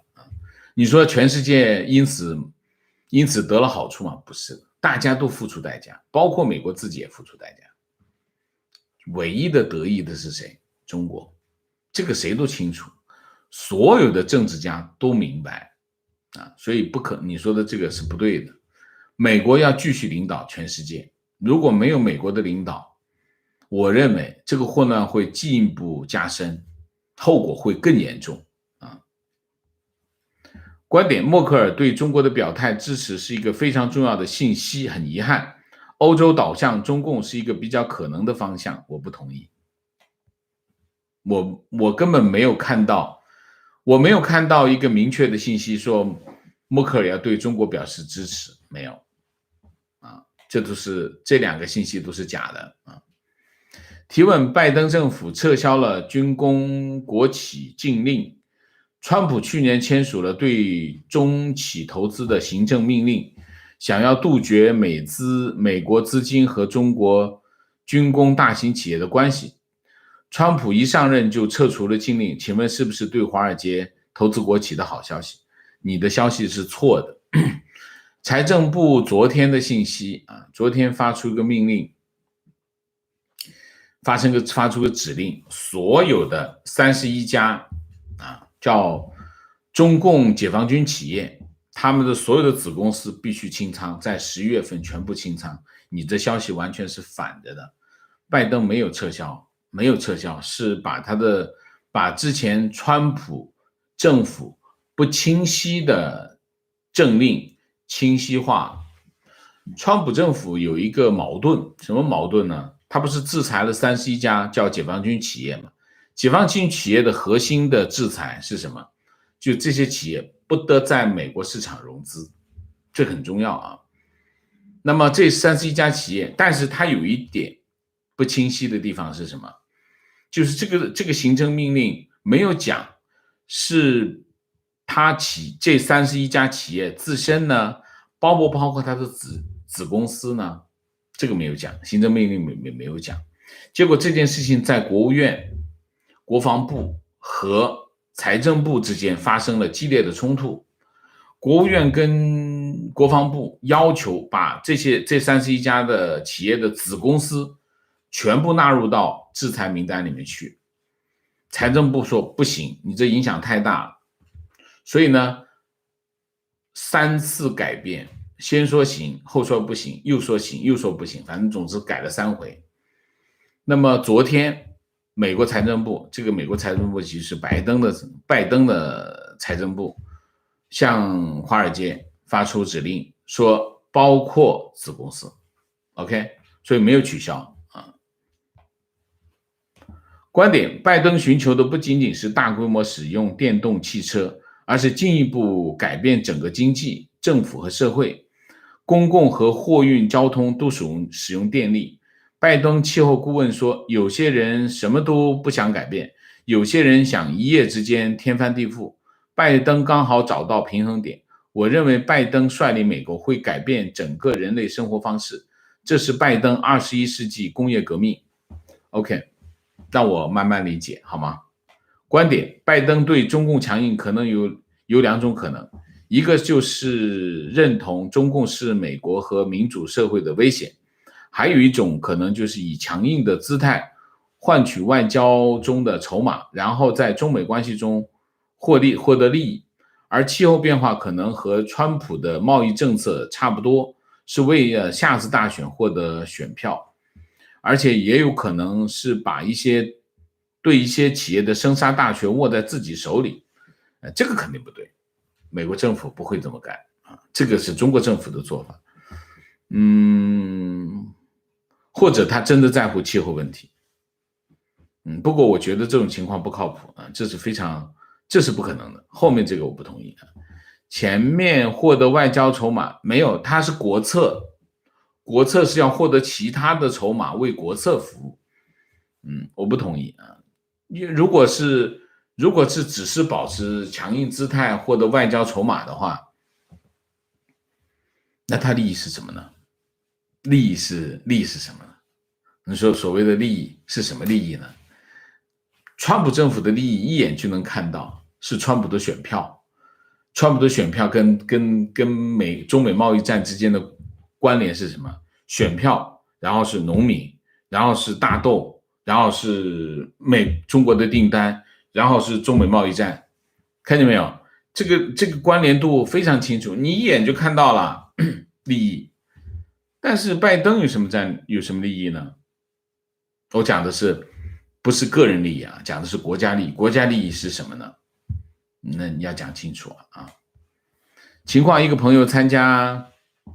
你说全世界因此得了好处吗？不是的，大家都付出代价，包括美国自己也付出代价。唯一的得益的是谁？中国，这个谁都清楚，所有的政治家都明白，所以你说的这个是不对的。美国要继续领导全世界，如果没有美国的领导，我认为这个混乱会进一步加深，后果会更严重。观点：默克尔对中国的表态支持是一个非常重要的信息，很遗憾，欧洲导向中共是一个比较可能的方向，我不同意。我根本没有看到，一个明确的信息说默克尔要对中国表示支持，没有这两个信息都是假的提问：拜登政府撤销了军工国企禁令，川普去年签署了对中企投资的行政命令，想要杜绝美国资金和中国军工大型企业的关系。川普一上任就撤除了禁令，请问是不是对华尔街投资国企的好消息？你的消息是错的。财政部昨天的信息昨天发出一个命令，发出个指令，所有的31家叫中共解放军企业，他们的所有的子公司必须清仓，在11月份全部清仓。你的消息完全是反着的，拜登没有撤销，是把之前川普政府不清晰的政令清晰化。川普政府有一个矛盾，什么矛盾呢？他不是制裁了31家叫解放军企业吗？解放军企业的核心的制裁是什么？就这些企业不得在美国市场融资，这很重要那么这31家企业，但是它有一点不清晰的地方是什么？就是这个行政命令没有讲是这31家企业自身呢，包不包括它的子公司呢？这个没有讲，行政命令没有讲。结果这件事情在国务院、国防部和财政部之间发生了激烈的冲突。国务院跟国防部要求把这31家的企业的子公司全部纳入到制裁名单里面去。财政部说不行，你这影响太大了。所以呢，3次改变，先说行，后说不行，又说行，又说不行，反正总之改了3回。那么昨天美国财政部，这个美国财政部其实是拜登的财政部，向华尔街发出指令，说包括子公司 ，OK， 所以没有取消观点：拜登寻求的不仅仅是大规模使用电动汽车，而是进一步改变整个经济、政府和社会。公共和货运交通都使用电力。拜登气候顾问说，有些人什么都不想改变，有些人想一夜之间天翻地覆。拜登刚好找到平衡点。我认为拜登率领美国会改变整个人类生活方式，这是拜登21世纪工业革命。OK， 让我慢慢理解好吗？观点：拜登对中共强硬可能有2种可能，一个就是认同中共是美国和民主社会的威胁，还有一种可能就是以强硬的姿态换取外交中的筹码，然后在中美关系中获得利益。而气候变化可能和川普的贸易政策差不多，是为下次大选获得选票，而且也有可能是把对一些企业的生杀大权握在自己手里。这个肯定不对，美国政府不会这么干这个是中国政府的做法。或者他真的在乎气候问题。不过我觉得这种情况不靠谱这是不可能的。后面这个我不同意前面获得外交筹码没有，他是国策，国策是要获得其他的筹码为国策服务。我不同意如果是只是保持强硬姿态获得外交筹码的话，那他利益是什么呢？利益是什么呢？你说所谓的利益是什么利益呢？川普政府的利益一眼就能看到，是川普的选票。川普的选票跟中美贸易战之间的关联是什么？选票，然后是农民，然后是大豆，然后是中国的订单，然后是中美贸易战。看见没有？这个关联度非常清楚，你一眼就看到了利益。但是拜登有什么利益呢？我讲的是不是个人利益啊？讲的是国家利益。国家利益是什么呢？那你要讲清楚啊。情况，一个朋友参加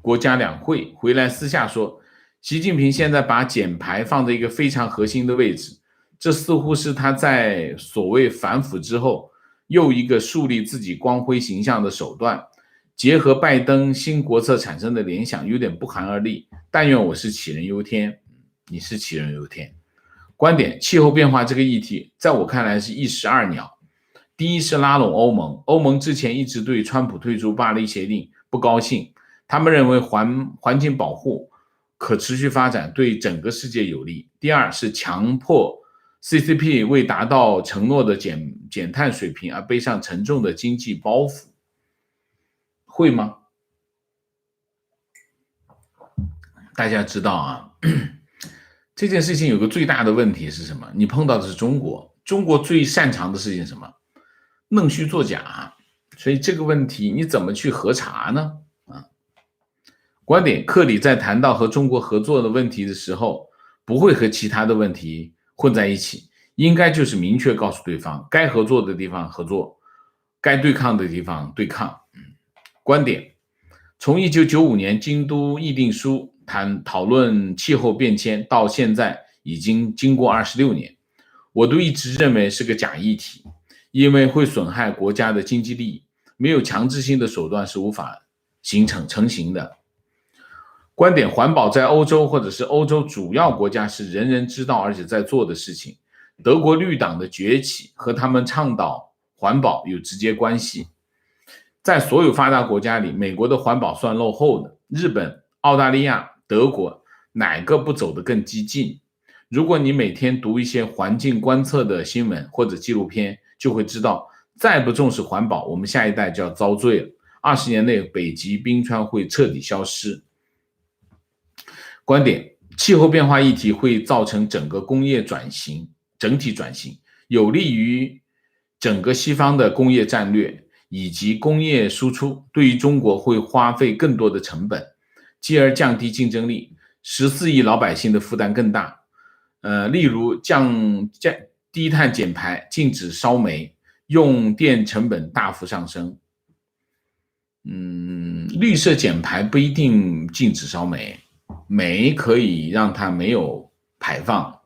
国家两会回来私下说，习近平现在把减排放在一个非常核心的位置，这似乎是他在所谓反腐之后又一个树立自己光辉形象的手段，结合拜登新国策产生的联想有点不寒而栗，但愿我是杞人忧天。你是杞人忧天。观点，气候变化这个议题在我看来是一石二鸟。第一是拉拢欧盟，欧盟之前一直对川普退出巴黎协定不高兴，他们认为环境保护可持续发展对整个世界有利。第二是强迫 CCP 为达到承诺的减碳水平而背上沉重的经济包袱，会吗？大家知道啊，这件事情有个最大的问题是什么？你碰到的是中国，中国最擅长的事情是什么？弄虚作假。所以这个问题你怎么去核查呢？观点，克里在谈到和中国合作的问题的时候，不会和其他的问题混在一起，应该就是明确告诉对方，该合作的地方合作，该对抗的地方对抗。观点，从1995年京都议定书讨论气候变迁到现在已经经过26年，我都一直认为是个假议题，因为会损害国家的经济利益，没有强制性的手段是无法成型的。观点，环保在欧洲或者是欧洲主要国家是人人知道而且在做的事情。德国绿党的崛起和他们倡导环保有直接关系。在所有发达国家里，美国的环保算落后的，日本、澳大利亚、德国哪个不走得更激进？如果你每天读一些环境观测的新闻或者纪录片，就会知道，再不重视环保，我们下一代就要遭罪了。20年内，北极冰川会彻底消失。观点，气候变化议题会造成整个工业整体转型，有利于整个西方的工业战略以及工业输出，对于中国会花费更多的成本，继而降低竞争力，14亿老百姓的负担更大。例如降低碳减排，禁止烧煤，用电成本大幅上升。绿色减排不一定禁止烧煤，煤可以让它没有排放。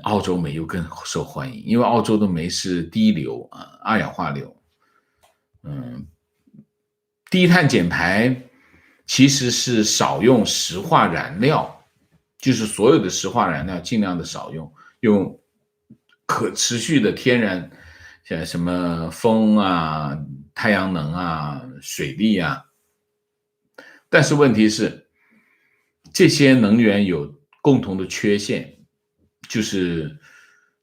澳洲煤又更受欢迎，因为澳洲的煤是低硫二氧化硫。低碳减排其实是少用石化燃料，就是所有的石化燃料尽量的少用，用可持续的天然，像什么风啊、太阳能啊、水力啊。但是问题是，这些能源有共同的缺陷，就是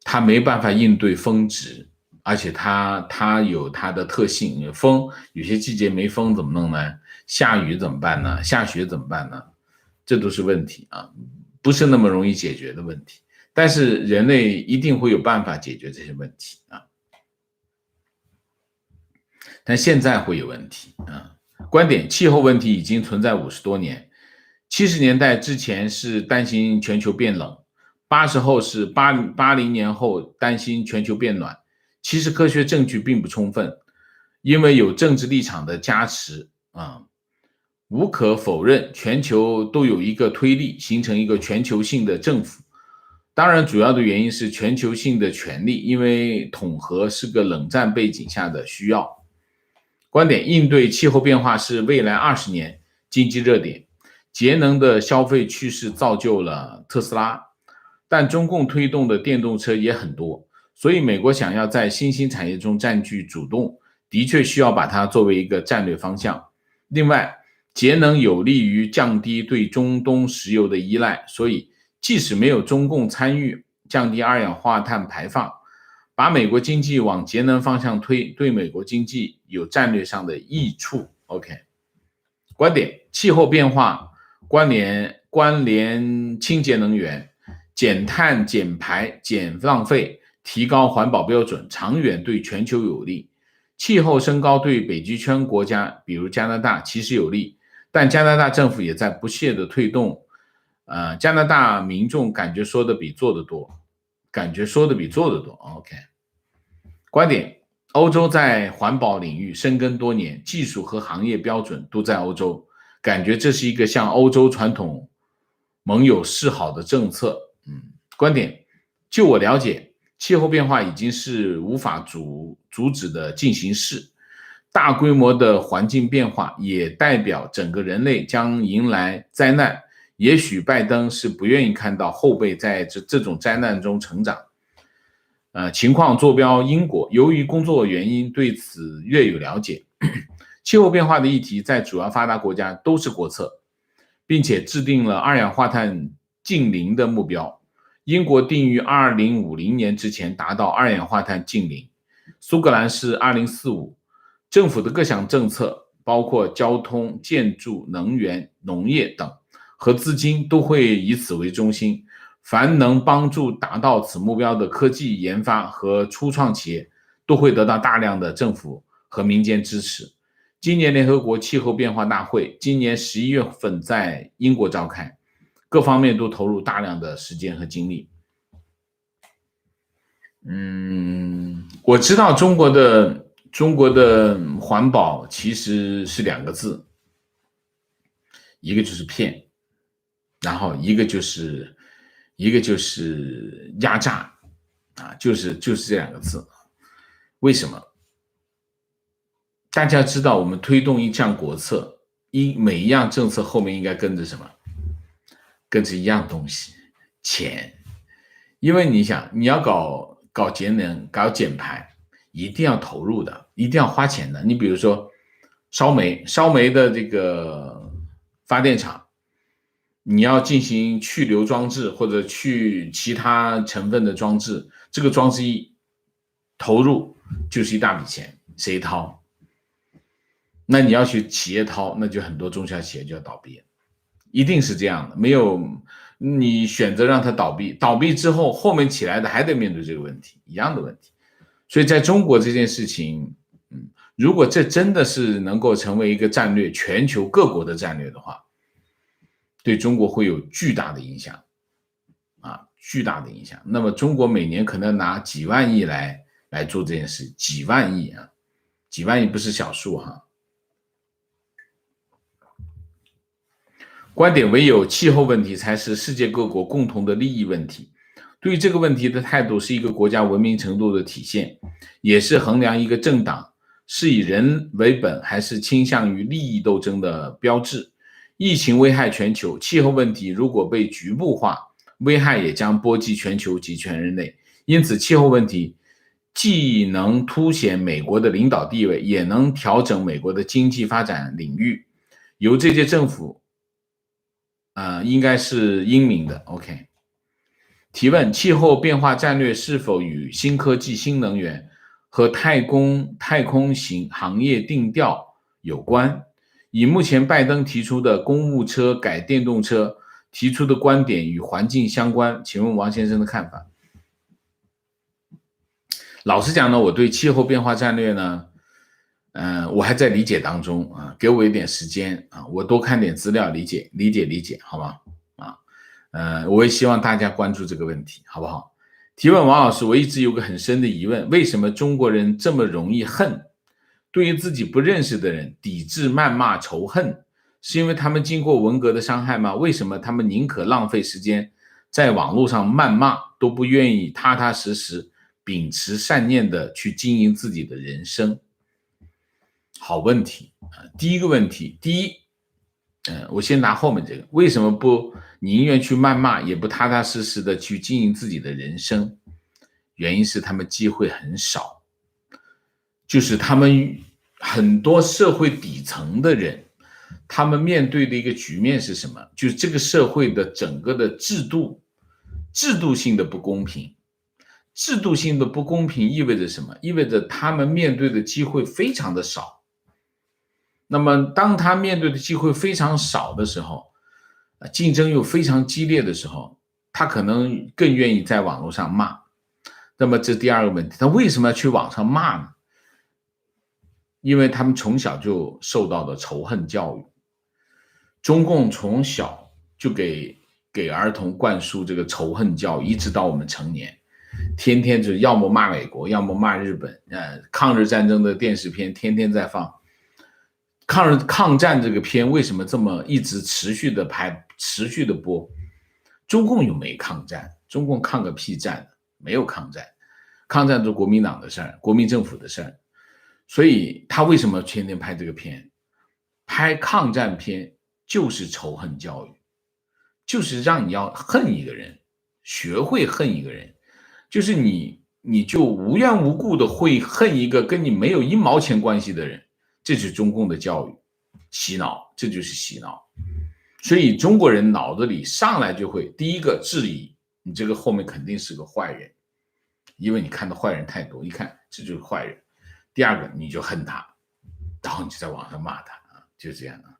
它没办法应对峰值，而且它有它的特性。风有些季节没风怎么弄呢？下雨怎么办呢？下雪怎么办呢？这都是问题啊，不是那么容易解决的问题。但是人类一定会有办法解决这些问题啊，但现在会有问题啊。观点，气候问题已经存在50多年，70年代之前是担心全球变冷，80后是80年后担心全球变暖。其实科学证据并不充分，因为有政治立场的加持无可否认，全球都有一个推力，形成一个全球性的政府。当然，主要的原因是全球性的权力，因为统合是个冷战背景下的需要。观点，应对气候变化是未来20年经济热点，节能的消费趋势造就了特斯拉，但中共推动的电动车也很多，所以美国想要在新兴产业中占据主动，的确需要把它作为一个战略方向。另外，节能有利于降低对中东石油的依赖，所以即使没有中共参与降低二氧化碳排放，把美国经济往节能方向推，对美国经济有战略上的益处。OK， 观点，气候变化关联清洁能源，减碳减排减浪费，提高环保标准，长远对全球有利。气候升高对北极圈国家，比如加拿大其实有利，但加拿大政府也在不懈地推动。加拿大民众感觉说的比做的多，OK，观点：欧洲在环保领域深耕多年，技术和行业标准都在欧洲，感觉这是一个向欧洲传统盟友示好的政策。观点：就我了解，气候变化已经是无法阻止的进行式，大规模的环境变化也代表整个人类将迎来灾难。也许拜登是不愿意看到后辈在这种灾难中成长。情况坐标英国，由于工作原因对此略有了解。气候变化的议题在主要发达国家都是国策，并且制定了二氧化碳净零的目标。英国定于2050年之前达到二氧化碳净零，苏格兰是2045。政府的各项政策，包括交通、建筑、能源、农业等，和资金都会以此为中心。凡能帮助达到此目标的科技研发和初创企业，都会得到大量的政府和民间支持。今年联合国气候变化大会今年11月份在英国召开，各方面都投入大量的时间和精力。我知道中国的环保其实是2个字，一个就是骗，然后一个就是压榨就是这2个字。为什么？大家知道我们推动一项国策，每一样政策后面应该跟着什么？跟着一样东西，钱。因为你想，你要搞节能、搞减排，一定要投入的，一定要花钱的。你比如说烧煤的这个发电厂，你要进行去硫装置或者去其他成分的装置，这个装置一投入就是一大笔钱，谁掏？那你要去企业掏，那就很多中小企业就要倒闭，一定是这样的。没有你选择让它倒闭，倒闭之后后面起来的还得面对这个问题，一样的问题。所以在中国这件事情，如果这真的是能够成为一个战略，全球各国的战略的话，对中国会有巨大的影响，巨大的影响。那么中国每年可能拿几万亿来做这件事，几万亿几万亿不是小数哈。观点：唯有气候问题才是世界各国共同的利益问题。对于这个问题的态度是一个国家文明程度的体现，也是衡量一个政党是以人为本还是倾向于利益斗争的标志。疫情危害全球，气候问题如果被局部化，危害也将波及全球及全人类。因此，气候问题既能凸显美国的领导地位，也能调整美国的经济发展领域。由这届政府应该是英明的。 OK。 提问：气候变化战略是否与新科技、新能源和太空行业定调有关？以目前拜登提出的公务车改电动车提出的观点与环境相关，请问王先生的看法？老实讲呢，我对气候变化战略呢，我还在理解当中给我一点时间我多看点资料，理解，好吗？我也希望大家关注这个问题，好不好？提问：王老师，我一直有个很深的疑问，为什么中国人这么容易恨？对于自己不认识的人抵制、谩骂、仇恨，是因为他们经过文革的伤害吗？为什么他们宁可浪费时间在网络上谩骂，都不愿意踏踏实实秉持善念的去经营自己的人生？好问题。第一个问题，我先拿后面这个，为什么不宁愿去谩骂，也不踏踏实实的去经营自己的人生？原因是他们机会很少，就是他们很多社会底层的人，他们面对的一个局面是什么？就是这个社会的整个的制度性的不公平。制度性的不公平意味着什么？意味着他们面对的机会非常的少。那么当他面对的机会非常少的时候，竞争又非常激烈的时候，他可能更愿意在网络上骂。那么这第二个问题，他为什么要去网上骂呢？因为他们从小就受到的仇恨教育。中共从小就给儿童灌输这个仇恨教育，一直到我们成年，天天就要么骂美国，要么骂日本。抗日战争的电视片天天在放。抗战这个片为什么这么一直持续的拍，持续的播？中共又没抗战，中共抗个屁战，没有抗战，抗战是国民党的事儿，国民政府的事儿。所以他为什么天天拍这个片？拍抗战片就是仇恨教育，就是让你要恨一个人，学会恨一个人，就是你就无缘无故的会恨一个跟你没有一毛钱关系的人，这就是中共的教育，洗脑，这就是洗脑。所以中国人脑子里上来就会第一个质疑你这个后面肯定是个坏人，因为你看到坏人太多，一看这就是坏人。第二个你就恨他，然后你就在网上骂他，就这样啊。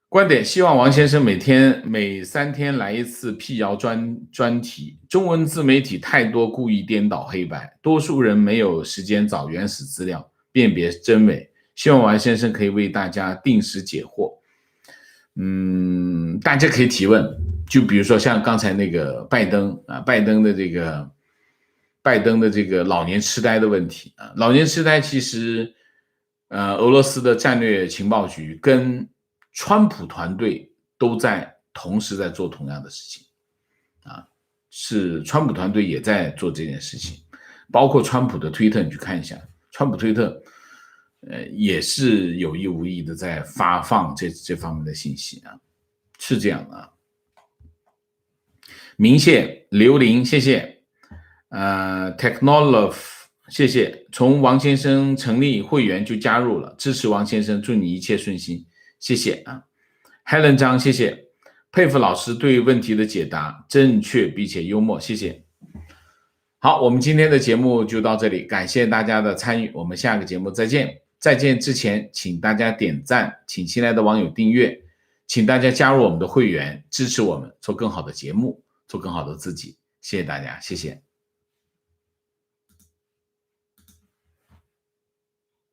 观点：希望王先生每3天来一次辟谣专题。中文自媒体太多故意颠倒黑白，多数人没有时间找原始资料辨别真伪。希望王先生可以为大家定时解惑。大家可以提问，就比如说像刚才那个拜登的这个老年痴呆的问题啊，老年痴呆其实俄罗斯的战略情报局跟川普团队都在同时在做同样的事情啊，是川普团队也在做这件事情，包括川普的推特，你去看一下，川普推特也是有意无意的在发放这方面的信息啊，是这样的啊。明谢刘玲，谢谢。Technolof， 谢谢。从王先生成立会员就加入了，支持王先生，祝你一切顺心，谢谢啊。Helen 张，谢谢。佩服老师对问题的解答，正确并且幽默，谢谢。好，我们今天的节目就到这里，感谢大家的参与，我们下个节目再见。再见之前，请大家点赞，请新来的网友订阅，请大家加入我们的会员，支持我们做更好的节目，做更好的自己。谢谢大家，谢谢。